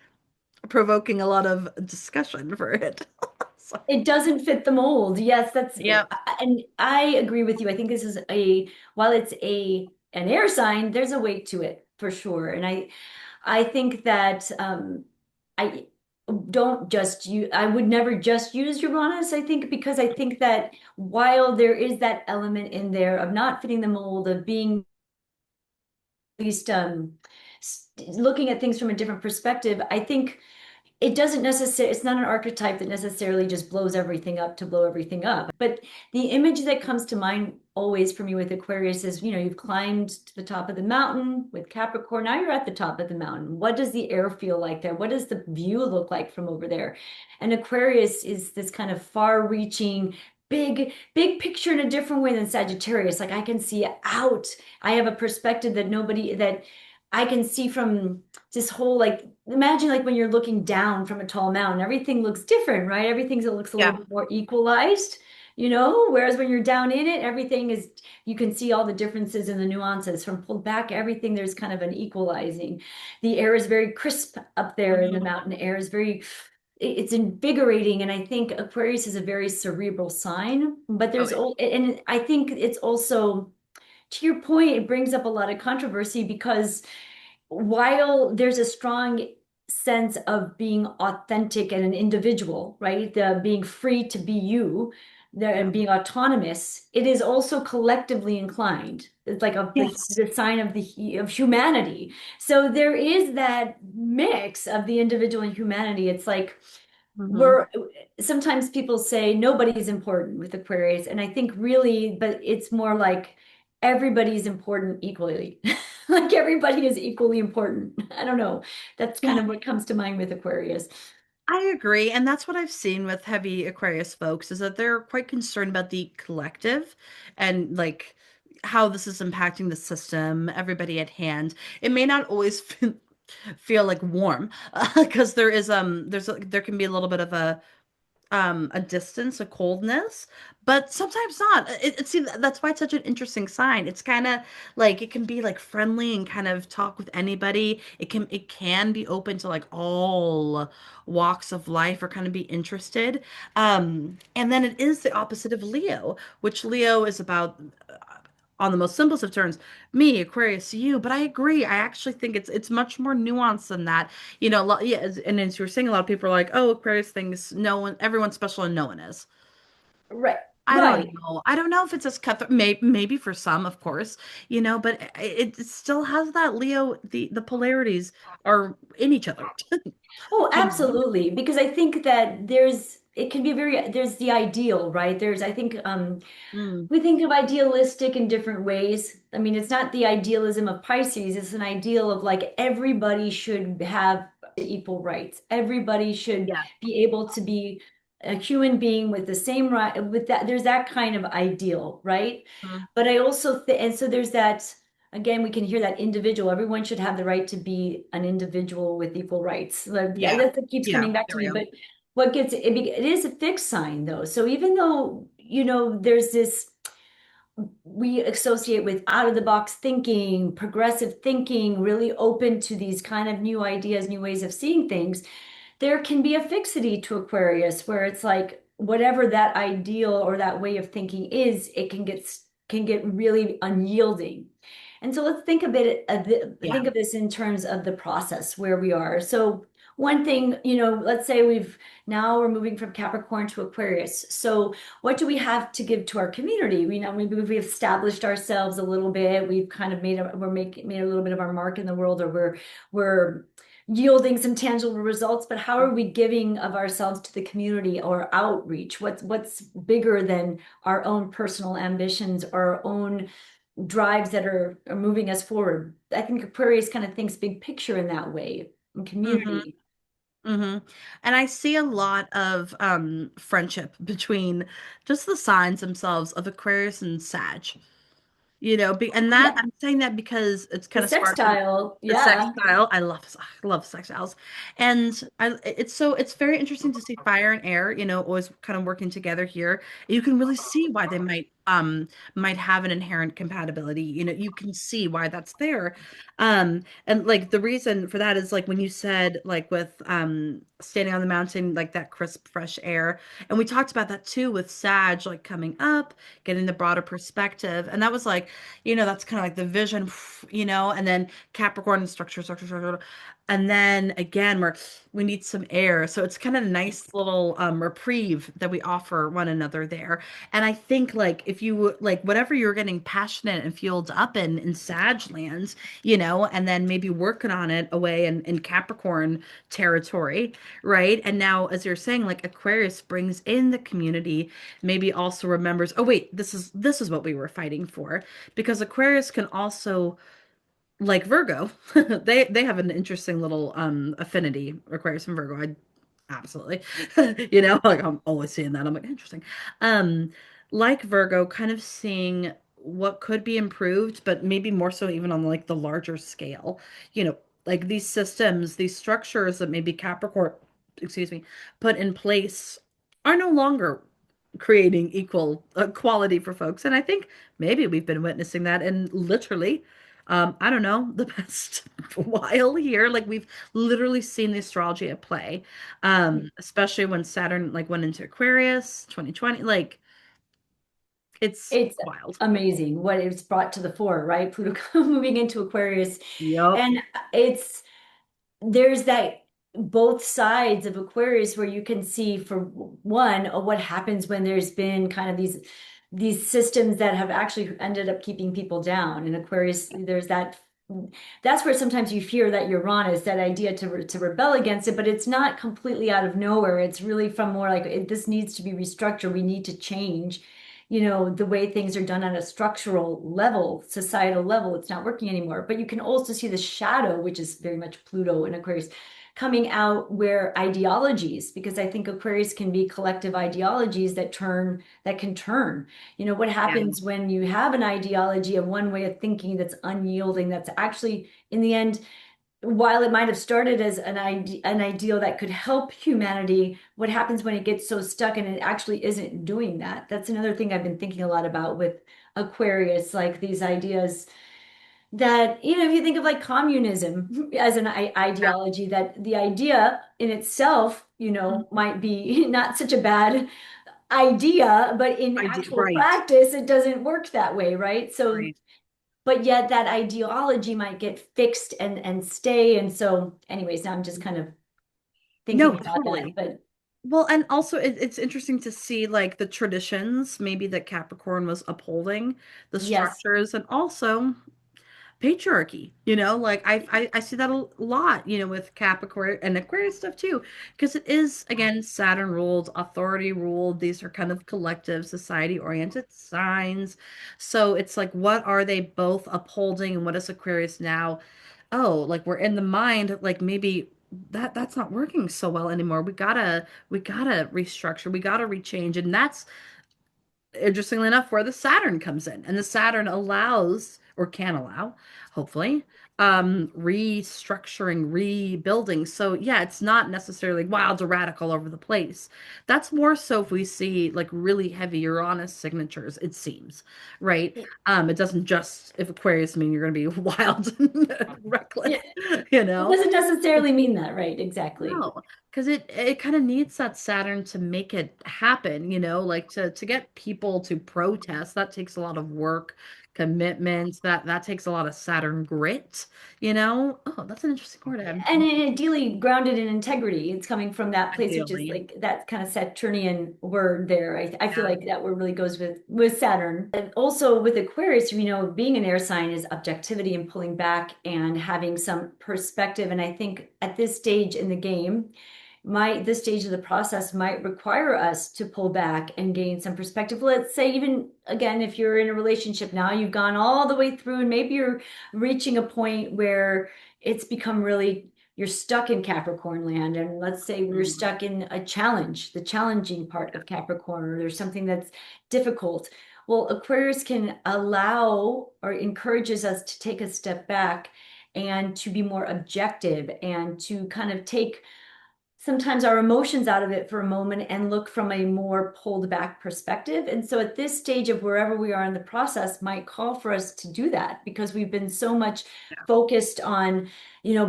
provoking a lot of discussion for it. So, It doesn't fit the mold. Yes, yeah. and I agree with you. I think this is while it's an air sign, there's a weight to it for sure. And I think that I don't just use, I would never just use Uranus, I think, because I think that while there is that element in there of not fitting the mold, of being at least looking at things from a different perspective, I think it doesn't necessarily, it's not an archetype that necessarily just blows everything up to blow everything up. But the image that comes to mind always for me with Aquarius is, you've climbed to the top of the mountain with Capricorn. Now you're at the top of the mountain. What does the air feel like there? What does the view look like from over there? And Aquarius is this kind of far reaching, big picture in a different way than Sagittarius. Like I can see out. I have a perspective that I can see from this whole, like, imagine like when you're looking down from a tall mountain, everything looks different, right? Everything looks a little Yeah. bit more equalized, whereas when you're down in it, everything is, you can see all the differences and the nuances. From pulled back, everything, there's kind of an equalizing. The air is very crisp up there in the Mhm. mountain air is very, it's invigorating. And I think Aquarius is a very cerebral sign, but Oh, there's, yeah. and I think it's also, to your point, it brings up a lot of controversy because while there's a strong sense of being authentic and an individual, right? The being free to be you there Yeah. and being autonomous, it is also collectively inclined. It's like Yes. the sign of of humanity. So there is that mix of the individual and humanity. It's like Hmm. we're sometimes people say nobody's important with Aquarius, and I think really, but it's more like everybody's important equally. Like everybody is equally important. I don't know. That's kind Yeah. of what comes to mind with Aquarius. I agree, and that's what I've seen with heavy Aquarius folks is that they're quite concerned about the collective and like how this is impacting the system, everybody at hand. It may not always feel like warm because there can be a little bit of a distance, a coldness, but sometimes not. See, that's why it's such an interesting sign. It's kind of like it can be like friendly and kind of talk with anybody. It can be open to like all walks of life or kind of be interested. And then it is the opposite of Leo, which Leo is about on the most simplest of terms, me, Aquarius, you. But I agree. I actually think it's much more nuanced than that. Yeah, and as you were saying, a lot of people are like, "Oh, Aquarius thinks no one, everyone's special, and no one is." Right, I don't right. know. I don't know if it's as cutthroat. Maybe for some, of course, but it still has that Leo. The polarities are in each other. Oh, You know? absolutely. Because I think that it can be there's the ideal, right? I think, Mm, we think of idealistic in different ways. I mean, it's not the idealism of Pisces, it's an ideal of like everybody should have equal rights. Everybody should yeah. be able to be a human being with the same right, with that, there's that kind of ideal, right? Mm, But I also think, and so there's that, again, we can hear that individual. Everyone should have the right to be an individual with equal rights. Like, yeah. that's what keeps Yeah. coming back to There we me. go. But it is a fixed sign though. So even though, there's this we associate with out of the box thinking, progressive thinking, really open to these kind of new ideas, new ways of seeing things, there can be a fixity to Aquarius where it's like whatever that ideal or that way of thinking is, it can get really unyielding. And so let's think a bit Yeah. think of this in terms of the process where we are. So one thing, you know, let's say now we're moving from Capricorn to Aquarius. So what do we have to give to our community? We know maybe we've established ourselves a little bit. We've kind of made a little bit of our mark in the world, or we're yielding some tangible results, but how are we giving of ourselves to the community or outreach? What's bigger than our own personal ambitions, our own drives that are moving us forward? I think Aquarius kind of thinks big picture in that way, in Hmm. community. Hmm. And I see a lot of friendship between just the signs themselves of Aquarius and Sag. And that Yeah, I'm saying that because it's the kind of sparked sextile, the sex yeah. style. I love sex styles. And it's very interesting to see fire and air, always kind of working together here. You can really see why they might have an inherent compatibility. You can see why that's there. And like the reason for that is like when you said like with standing on the mountain, like that crisp, fresh air. And we talked about that too with Sag, like coming up, getting the broader perspective. And that was like, that's kind of like the vision, and then Capricorn and structure. And then again, we need some air. So it's kind of a nice little reprieve that we offer one another there. And I think like if you like whatever you're getting passionate and fueled up in Sag lands, and then maybe working on it away in Capricorn territory, right? And now, as you're saying, like Aquarius brings in the community, maybe also remembers, oh wait, this is what we were fighting for, because Aquarius can also like Virgo, they have an interesting little affinity, Aquarius and Virgo. I absolutely, like I'm always seeing that. I'm like, interesting. Um, like Virgo, kind of seeing what could be improved, but maybe more so even on like the larger scale. You know, like these systems, these structures that maybe Capricorn, excuse me, put in place are no longer creating equal quality for folks. And I think maybe we've been witnessing that in literally I don't know, the past while here. Like we've literally seen the astrology at play. Especially when Saturn like went into Aquarius 2020. Like it's It's wild. amazing what it's brought to the fore, right? Pluto moving into Aquarius. Yep. And it's there's that both sides of Aquarius where you can see for one what happens when there's been kind of these systems that have actually ended up keeping people down. In Aquarius, there's that's where sometimes you fear that Uranus, that idea to rebel against it, but it's not completely out of nowhere. It's really from more like this needs to be restructured. We need to change, you know, the way things are done on a structural level, societal level. It's not working anymore. But you can also see the shadow, which is very much Pluto in Aquarius, coming out where ideologies, because I think Aquarius can be collective ideologies that can turn. You know, what Yeah. happens when you have an ideology of one way of thinking that's unyielding, that's actually in the end, while it might have started as an ideal that could help humanity, what happens when it gets so stuck and it actually isn't doing that? That's another thing I've been thinking a lot about with Aquarius, like these ideas that, you know, if you think of like communism as an Yeah. ideology, that the idea in itself, you know, might be not such a bad idea, but in actual Right. practice, it doesn't work that way, right? So, Right. but yet that ideology might get fixed and stay. And so, anyways, now I'm just kind of No, thinking about that. totally. But Well, and also it's interesting to see like the traditions maybe that Capricorn was upholding, the yes, structures, and also patriarchy, like I see that a lot, with Capricorn and Aquarius stuff too, because it is again Saturn ruled, authority ruled. These are kind of collective society oriented signs. So it's like, what are they both upholding, and what is Aquarius now? Oh, like we're in the mind, like maybe that's not working so well anymore. We gotta restructure, we gotta rechange, and that's interestingly enough where the Saturn comes in, and the Saturn allows or can allow, hopefully, restructuring, rebuilding. So yeah, it's not necessarily wild or radical over the place. That's more so if we see like really heavy Uranus signatures, it seems, right? It doesn't just if Aquarius mean you're gonna be wild and reckless, Yeah, you it know? doesn't necessarily mean that, right? Exactly. No, because it kind of needs that Saturn to make it happen, like to get people to protest. That takes a lot of work, commitment. That takes a lot of Saturn grit, you know? Oh, that's an interesting word, Ed. And ideally grounded in integrity. It's coming from that place, which is Ideally. like that kind of Saturnian word there. I feel Yeah. like that word really goes with Saturn. And also with Aquarius, being an air sign is objectivity and pulling back and having some perspective. And I think at this stage in the game, this stage of the process might require us to pull back and gain some perspective. Let's say even again, if you're in a relationship now, you've gone all the way through and maybe you're reaching a point where it's become really you're stuck in Capricorn land. And let's say we're Mm. stuck in a challenge, the challenging part of Capricorn, or there's something that's difficult. Well, Aquarius can allow or encourages us to take a step back and to be more objective and to kind of take sometimes our emotions out of it for a moment and look from a more pulled back perspective. And so at this stage of wherever we are in the process might call for us to do that because we've been so much Yeah. focused on,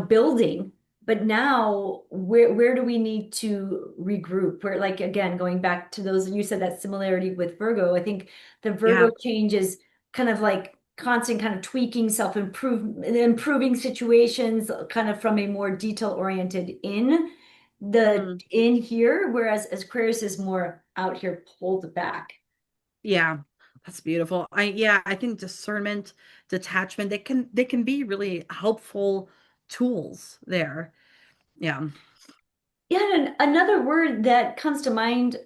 building. But now where do we need to regroup? Where like again, going back to those, you said that similarity with Virgo. I think the Yeah. Virgo change is kind of like constant kind of tweaking, improving situations kind of from a more detail oriented Mm. in here, whereas Aquarius is more out here pulled back. Yeah. That's beautiful. I think discernment, detachment, they can be really helpful tools there. Yeah. Yeah, and another word that comes to mind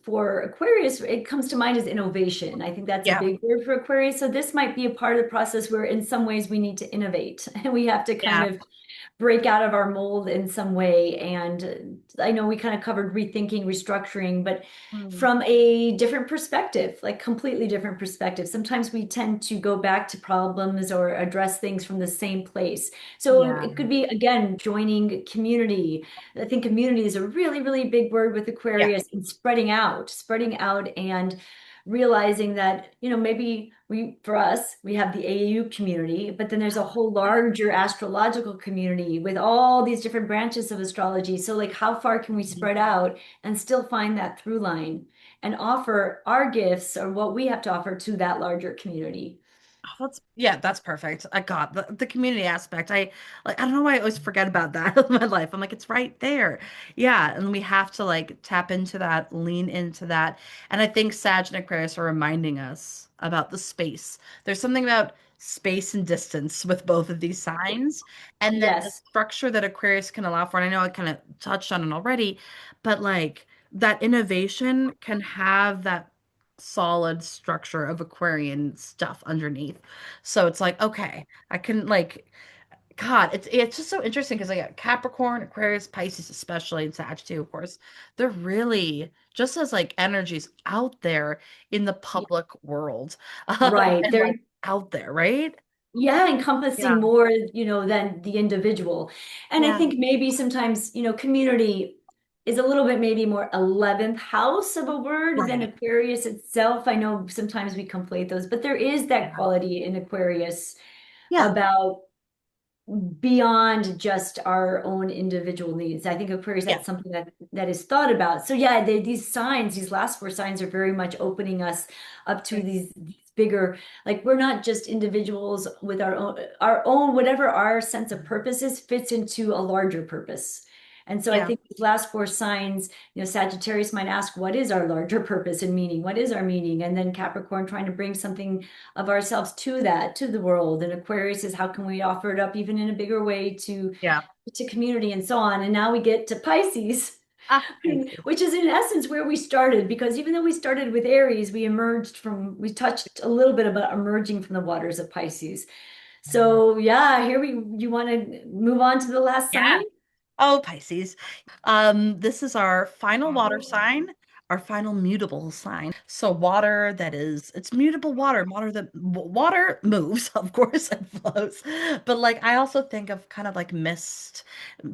for Aquarius, it comes to mind is innovation. I think that's a Yeah. big word for Aquarius. So this might be a part of the process where in some ways we need to innovate and we have to kind Yeah. of break out of our mold in some way. And I know we kind of covered rethinking, restructuring, but Mm. from a different perspective, like completely different perspective. Sometimes we tend to go back to problems or address things from the same place. So Yeah. it could be, again, joining community. I think community is a really, really big word with Yeah. Aquarius and spreading out and realizing that, maybe for us, we have the AAU community, but then there's a whole larger astrological community with all these different branches of astrology. So, like, how far can we spread out and still find that through line and offer our gifts or what we have to offer to that larger community? Oh, that's perfect. I got the community aspect. I don't know why I always forget about that in my life. I'm like, it's right there. Yeah. And we have to like tap into that, lean into that. And I think Sag and Aquarius are reminding us about the space. There's something about space and distance with both of these signs. And then the Yes, structure that Aquarius can allow for. And I know I kind of touched on it already, but like that innovation can have that solid structure of Aquarian stuff underneath. So it's like, okay, I can like God, it's just so interesting because like Capricorn, Aquarius, Pisces, especially and Sag too, of course, they're really just as like energies out there in the public world. right. And like out there, right? Yeah, Yeah. encompassing more, than the individual. And I Yeah. think maybe sometimes, community is a little bit maybe more 11th house of a word than Right. Aquarius itself. I know sometimes we conflate those, but there is that Yeah. quality in Aquarius Yeah. about beyond just our own individual needs. I think Aquarius, Yeah. that's something that is thought about. So yeah, these signs, these last four signs are very much opening us up to these bigger, like we're not just individuals with our own, whatever our sense of purpose is fits into a larger purpose. And so I Yeah. think these last four signs, Sagittarius might ask, what is our larger purpose and meaning? What is our meaning? And then Capricorn trying to bring something of ourselves to that, to the world. And Aquarius is how can we offer it up even in a bigger way Yeah. to community and so on. And now we get to Pisces, Ah, Pisces. which is in essence where we started, because even though we started with Aries, we touched a little bit about emerging from the waters of Pisces. So yeah, you want to move on to the last Yeah. sign? Oh, Pisces. This is our final water sign. our final mutable sign. So water that is, it's mutable water, water moves, of course, and flows. But like I also think of kind of like mist.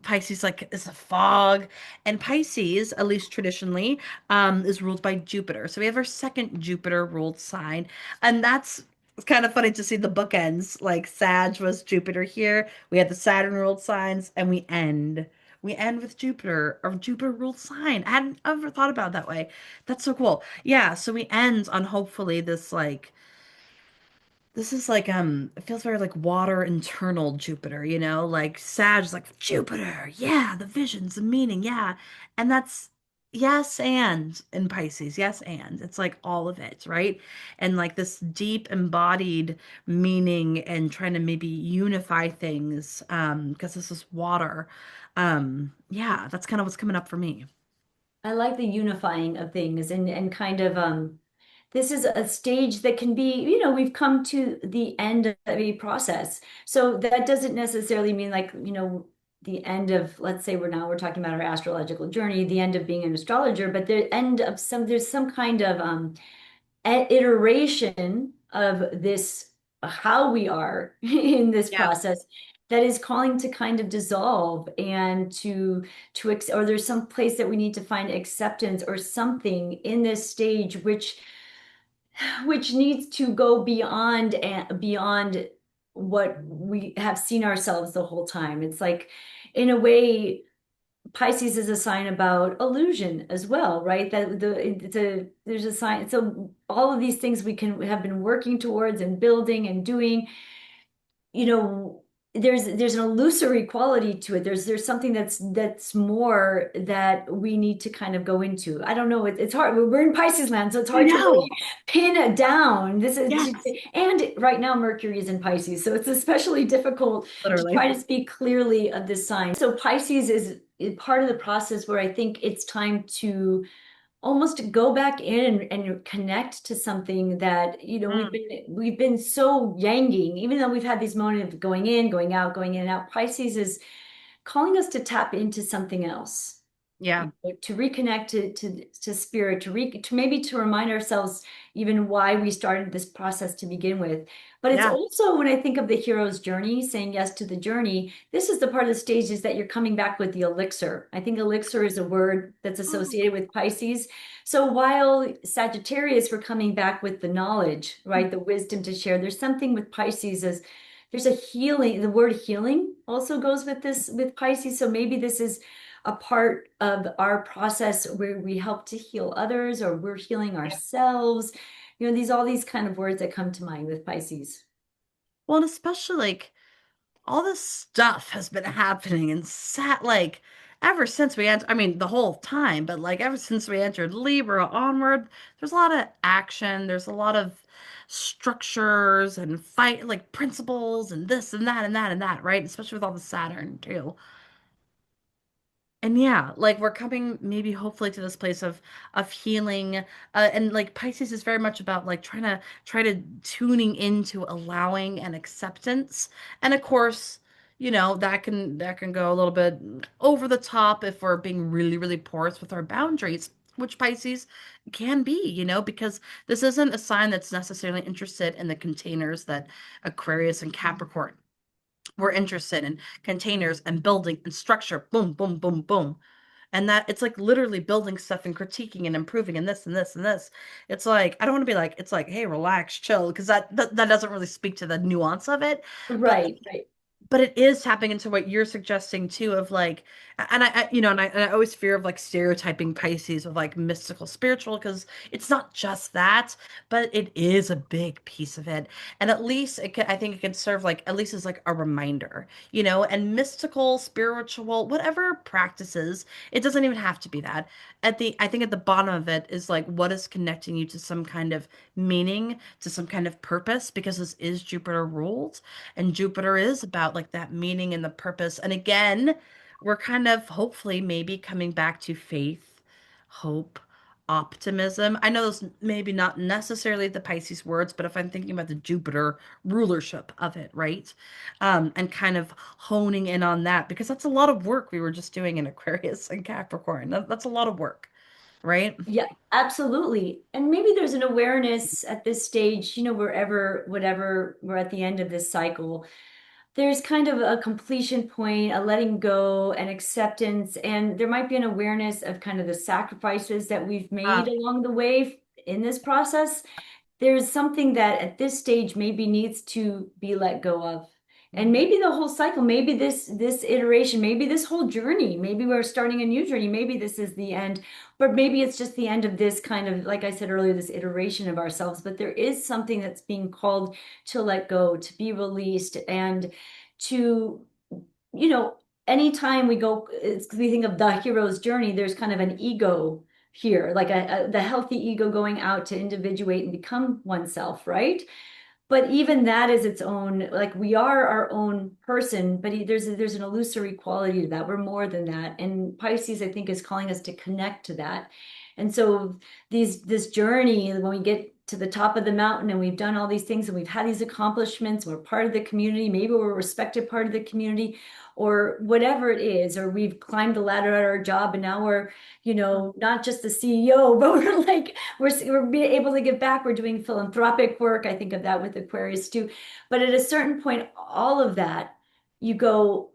Pisces like is a fog, and Pisces, at least traditionally, is ruled by Jupiter. So we have our second Jupiter ruled sign, and that's it's kind of funny to see the bookends. Like Sag was Jupiter here. We had the Saturn ruled signs, and we end with Jupiter, or Jupiter ruled sign. I hadn't ever thought about it that way. That's so cool. Yeah, so we end on hopefully this is like it feels very like water internal Jupiter, you know? Like Sag is like Jupiter. Yeah, the visions, the meaning, yeah. And that's yes and in Pisces. Yes and. It's like all of it, right? And like this deep embodied meaning and trying to maybe unify things because this is water. Yeah, that's kind of what's coming up for me. I like the unifying of things and kind of this is a stage that can be, we've come to the end of a process. So that doesn't necessarily mean like, the end of, let's say we're talking about our astrological journey, the end of being an astrologer, but the end of there's some kind of iteration of this, how we are in this Yeah. process that is calling to kind of dissolve and or there's some place that we need to find acceptance or something in this stage which needs to go beyond and beyond what we have seen ourselves the whole time. It's like, in a way, Pisces is a sign about illusion as well, right? That there's a sign. So all of these things we can have been working towards and building and doing, you know, there's an illusory quality to it. There's something that's more that we need to kind of go into. I don't know. It's hard. We're in Pisces land, so it's I hard to know. really pin it down. This is, Yes, and right now Mercury is in Pisces, so it's especially difficult to literally. try to speak clearly of this sign. So Pisces is part of the process where I think it's time to almost go back in and connect to something that Mm, we've been so yanging, even though we've had these moments of going in, going out, going in and out. Pisces is calling us to tap into something else, yeah. to reconnect to spirit, to maybe to remind ourselves even why we started this process to begin with. But it's Yeah. also, when I think of the hero's journey, saying yes to the journey, this is the part of the stage is that you're coming back with the elixir. I think elixir is a word that's associated with Pisces. So while Sagittarius, we're coming back with the knowledge, right? The wisdom to share. There's something with Pisces as there's a healing. The word healing also goes with this with Pisces. So maybe this is a part of our process where we help to heal others or we're healing ourselves. All these kind of words that come to mind with Pisces. Well, and especially like all this stuff has been happening and sat like ever since we entered, I mean, the whole time, but like ever since we entered Libra onward, there's a lot of action, there's a lot of structures and fight like principles and this and that and that and that, right? Especially with all the Saturn too. And yeah, like we're coming maybe hopefully to this place of healing and like Pisces is very much about like try to tuning into allowing and acceptance. And of course, that can go a little bit over the top if we're being really really porous with our boundaries, which Pisces can be, because this isn't a sign that's necessarily interested in the containers that Aquarius and Capricorn we're interested in containers and building and structure. Boom, boom, boom, boom. And that it's like literally building stuff and critiquing and improving and this and this and this. It's like I don't want to be like it's like, hey, relax, chill, because that doesn't really speak to the nuance of it. But Right, right. it is tapping into what you're suggesting too of like and I always fear of like stereotyping Pisces with like mystical spiritual because it's not just that, but it is a big piece of it. And at least I think it can serve like at least as like a reminder, and mystical spiritual whatever practices, it doesn't even have to be that. I think at the bottom of it is like what is connecting you to some kind of meaning, to some kind of purpose, because this is Jupiter ruled, and Jupiter is about like that meaning and the purpose. And again, we're kind of hopefully maybe coming back to faith, hope, optimism. I know those maybe not necessarily the Pisces words, but if I'm thinking about the Jupiter rulership of it, right? And kind of honing in on that because that's a lot of work we were just doing in Aquarius and Capricorn. That's a lot of work. right? Yeah, absolutely. And maybe there's an awareness at this stage, wherever, whatever we're at the end of this cycle, there's kind of a completion point, a letting go, an acceptance, and there might be an awareness of kind of the sacrifices that we've made Ah, along the way in this process. There's something that at this stage maybe needs to be let go of. And mhm. maybe the whole cycle, maybe this iteration, maybe this whole journey, maybe we're starting a new journey, maybe this is the end, but maybe it's just the end of this kind of, like I said earlier, this iteration of ourselves. But there is something that's being called to let go, to be released, and to, you know, anytime we think of the hero's journey, there's kind of an ego here, like the healthy ego going out to individuate and become oneself, right? But even that is its own, like we are our own person, but there's an illusory quality to that. We're more than that. And Pisces, I think, is calling us to connect to that. And so this journey, when we get to the top of the mountain and we've done all these things and we've had these accomplishments, we're part of the community, maybe we're a respected part of the community, or whatever it is, or we've climbed the ladder at our job and now we're, not just the CEO, but we're like we're being able to give back. We're doing philanthropic work. I think of that with Aquarius too. But at a certain point, all of that, you go,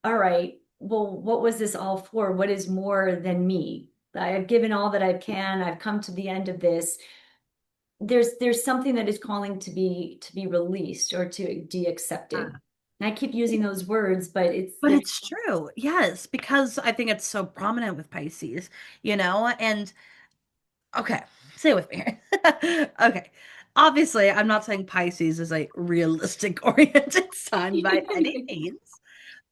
all right, well, what was this all for? What is more than me? I have given all that I can. I've come to the end of this. There's something that is calling to be released or to be accepted. And I keep using those words, but But it's true. Yes, because I think it's so prominent with Pisces, and okay, stay with me. Okay. Obviously, I'm not saying Pisces is a realistic oriented sign by any means,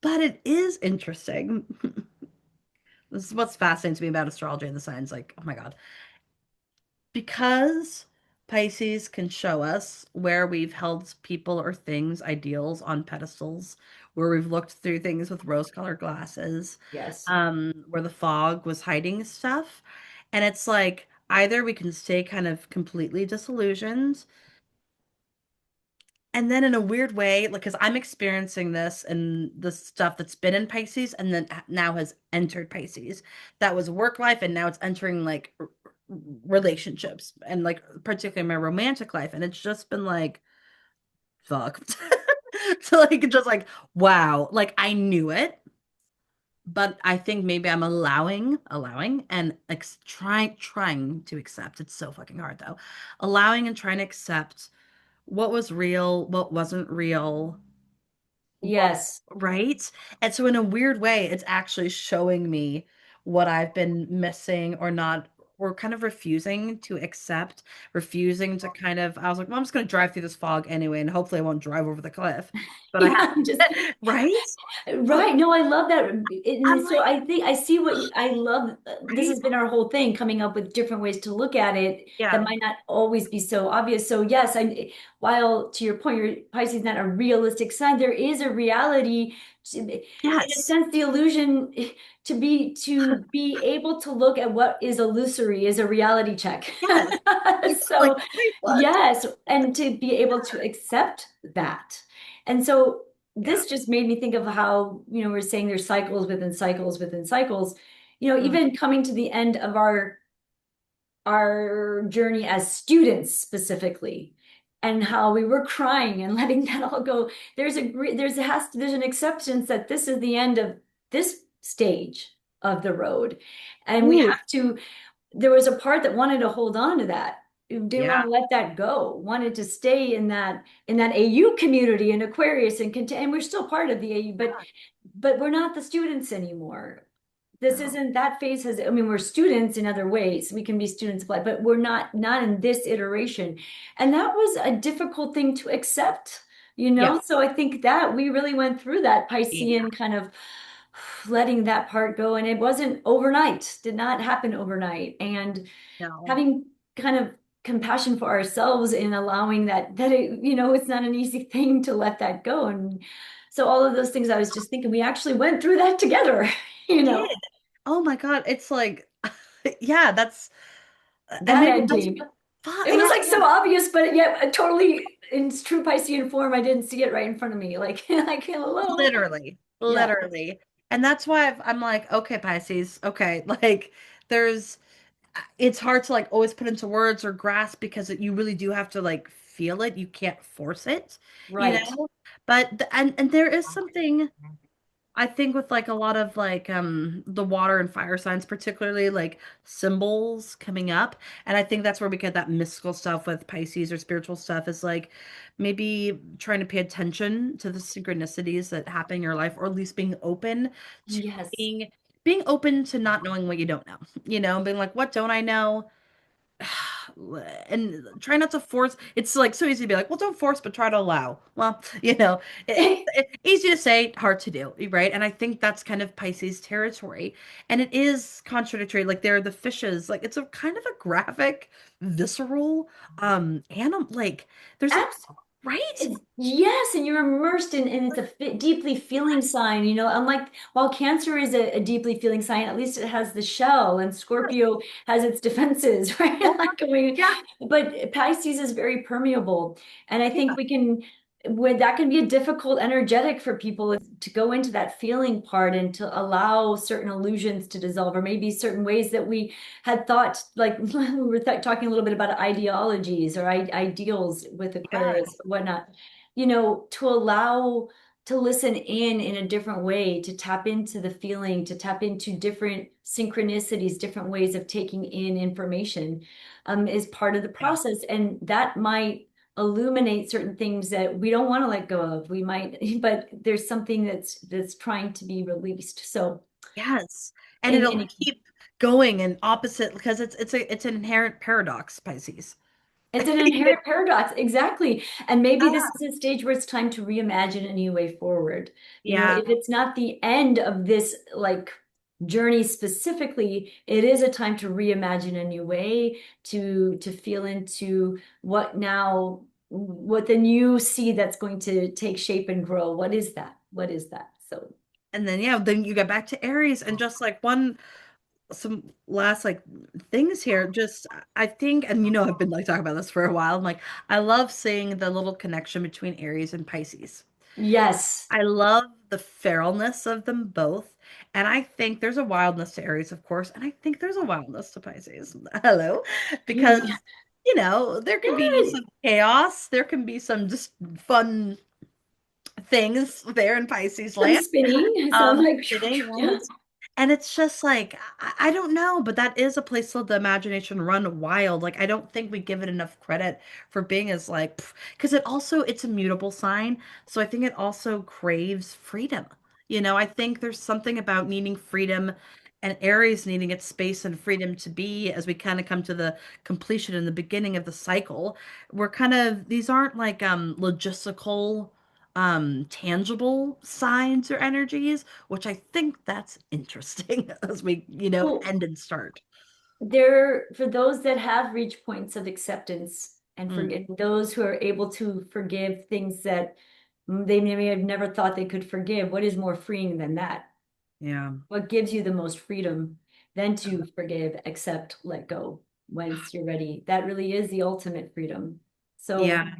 but it is interesting. This is what's fascinating to me about astrology and the signs. Like, oh my God. Because Pisces can show us where we've held people or things, ideals on pedestals, where we've looked through things with rose-colored glasses, Yes. where the fog was hiding stuff. And it's like either we can stay kind of completely disillusioned, and then in a weird way, like, because I'm experiencing this and the stuff that's been in Pisces and then now has entered Pisces. That was work life and now it's entering like relationships and like particularly my romantic life. And it's just been like, fuck. So like just like, wow, like I knew it, but I think maybe I'm allowing and trying to accept. It's so fucking hard though. Allowing and trying to accept what was real, what wasn't real, what, Yes. right? And so in a weird way, it's actually showing me what I've been missing or not, or kind of refusing to accept, refusing to kind of, I was like, well, I'm just going to drive through this fog anyway, and hopefully I won't drive over the cliff. But I Yeah, have, I'm just right? But right. No, I love that. I'm And so like, I think I see I love. This right? has been our whole thing, coming up with different ways to look at it that Yeah. might not always be so obvious. So yes, while to your point, your Pisces is not a realistic sign, there is a reality, in a Yes. sense, the illusion to be able to look at what is illusory is a reality check. Yes. It's like, So wait, what? yes, and to be able to accept that. And so Yeah. this just made me think of how, we're saying there's cycles within cycles within cycles. Mm, Even coming to the end of our journey as students specifically, and how we were crying and letting that all go. There's an acceptance that this is the end of this stage of the road. And we ooh, have to, there was a part that wanted to hold on to that. Didn't want yeah. to let that go, wanted to stay in that AU community in Aquarius and we're still part of the AU, but we're not the students anymore. This No. isn't that phase has, I mean, we're students in other ways. We can be students, but we're not in this iteration. And that was a difficult thing to accept. Yes. So I think that we really went through that Yeah. Piscean kind of letting that part go. And it wasn't overnight, did not happen overnight. And No. having kind of compassion for ourselves in allowing it's not an easy thing to let that go. And so all of those things I was just thinking, we actually went through that together, you know. Did. Oh my God. It's like, yeah, and That maybe that's ending. fuck. It was Yeah. like so obvious, but yet totally in true Piscean form, I didn't see it right in front of me. Like, like, hello. Literally, Yeah. literally. And that's why I'm like, okay, Pisces, okay, like there's, it's hard to like always put into words or grasp because you really do have to like feel it. You can't force it, you Right. know? But and there is something I think with like a lot of like the water and fire signs, particularly like symbols coming up. And I think that's where we get that mystical stuff with Pisces or spiritual stuff is like maybe trying to pay attention to the synchronicities that happen in your life, or at least being open to Yes. being being open to not knowing what you don't know, being like, what don't I know? And try not to force. It's like so easy to be like, well, don't force, but try to allow. Well, it's easy to say, hard to do, right? And I think that's kind of Pisces territory, and it is contradictory. Like they're the fishes, like it's a kind of a graphic, visceral, animal. Like there's a right. Yes, and you're immersed in it's a deeply feeling sign, unlike while Cancer is a deeply feeling sign, at least it has the shell, and Yes. Scorpio has its defenses, right? Uh-huh. Like we, Yeah. but Pisces is very permeable. And I think Yeah. we can, when that can be a difficult energetic for people to go into that feeling part and to allow certain illusions to dissolve, or maybe certain ways that we had thought, like we were talking a little bit about ideologies or ideals with Yeah. Aquarius, whatnot, to allow to listen in a different way, to tap into the feeling, to tap into different synchronicities, different ways of taking in information, is part of the Yeah. process. And that might illuminate certain things that we don't want to let go of. We might, but there's something that's trying to be released. So Yes. And in it'll any keep going in opposite because it's an inherent paradox, Pisces. It's an Yeah. inherent paradox, exactly. And maybe this is a stage where it's time to reimagine a new way forward. Yeah. If it's not the end of this like journey specifically, it is a time to reimagine a new way to feel into what the new seed that's going to take shape and grow. What is that? What is that? So And then yeah, then you get back to Aries and just like some last like things here. Just I think, and I've been like talking about this for a while. I'm like, I love seeing the little connection between Aries and Pisces. yes. I love the feralness of them both. And I think there's a wildness to Aries, of course, and I think there's a wildness to Pisces. Hello. Because, there can be Good. some chaos, there can be some just fun things there in Pisces Some land. spinning. Some like Fitting, yeah. right? And it's just like I don't know, but that is a place to let the imagination run wild. Like I don't think we give it enough credit for being as like because it's a mutable sign, so I think it also craves freedom. I think there's something about needing freedom and Aries needing its space and freedom to be as we kind of come to the completion and the beginning of the cycle. We're kind of these aren't like logistical tangible signs or energies, which I think that's interesting as we, Well, end and start. for those that have reached points of acceptance and Mm, forget those who are able to forgive things that they may have never thought they could forgive, what is more freeing than that? yeah. What gives you the most freedom than to forgive, accept, let go once you're ready? That really is the ultimate freedom. So Yeah.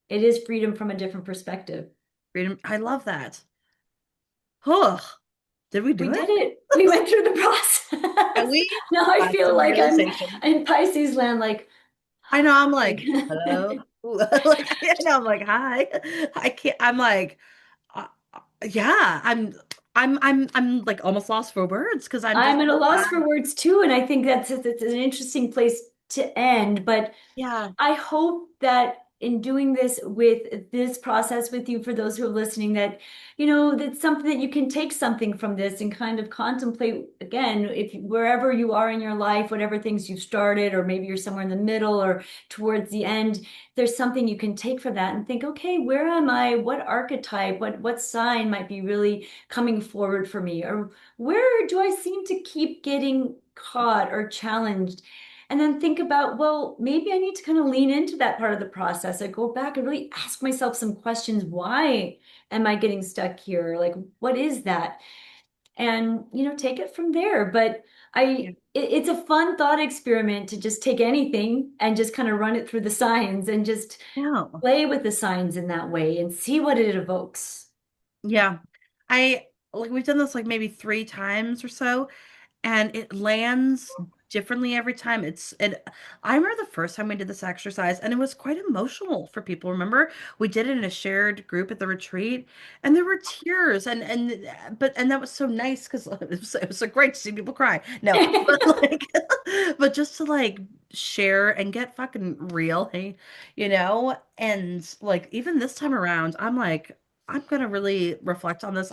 it is freedom from a different perspective. Freedom. I love that. Oh, did we We do did it? it. We went through the And process. we Now I got feel some like I'm realization. in Pisces land, like, I know I'm like like, hello. Like, I'm like, hi. I can't, I'm like, uh, yeah, I'm like almost lost for words because I'm just, I'm at a loss uh, for words too, and I think that's an interesting place to end. But yeah, I hope that in doing this with this process with you, for those who are listening, that that's something that you can take something from this and kind of contemplate again, if wherever you are in your life, whatever things you've started, or maybe you're somewhere in the middle or towards the end, there's something you can take from that and think, okay, where am I? What archetype, what sign might be really coming forward for me? Or where do I seem to keep getting caught or challenged? And then think about, well, maybe I need to kind of lean into that part of the process. I go back and really ask myself some questions. Why am I getting stuck here? Like, what is that? And, take it from there. But yeah, it's a fun thought experiment to just take anything and just kind of run it through the signs and just no, play with the signs in that way and see what it evokes. yeah. I like we've done this like maybe 3 times or so, and it lands differently every time. And I remember the first time we did this exercise and it was quite emotional for people. Remember, we did it in a shared group at the retreat and there were tears and that was so nice because it was so great to see people cry. No, but like but just to like share and get fucking real, hey, and like even this time around, I'm like I'm gonna really reflect on this.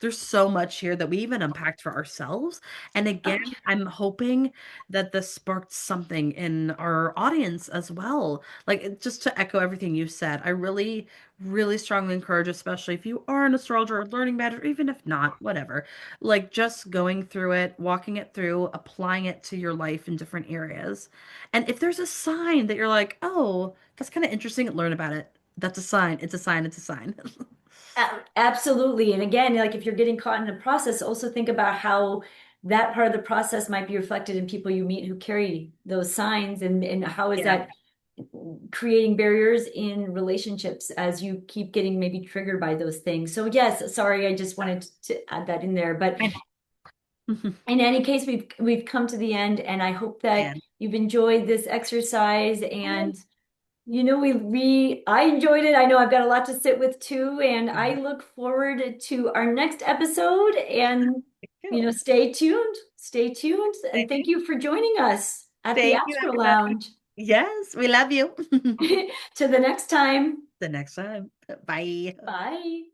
There's so much here that we even unpacked for ourselves. And Oh, again, I'm hoping that this sparked something in our audience as well. Like, just to echo everything you said, I really, really strongly encourage, especially if you are an astrologer or learning magic, or even if not, whatever, like just going through it, walking it through, applying it to your life in different areas. And if there's a sign that you're like, oh, that's kind of interesting, learn about it. That's a sign. It's a sign. It's a sign. absolutely. And again, like if you're getting caught in a process, also think about how that part of the process might be reflected in people you meet who carry those signs, and how is Yeah. that creating barriers in relationships as you keep getting maybe triggered by those things. So yes, sorry, I just wanted to add that in there. But I know. in any case, we've come to the end, and I hope that Man. you've enjoyed this exercise. Yes. And we I enjoyed it. I know I've got a lot to sit with too, and I look forward to our next episode. And Cool. stay tuned. Stay tuned, and Thank thank you for joining us at the thank you, Astro everybody. Lounge. Yes, we love you. To the next time. The next time. Bye. Bye.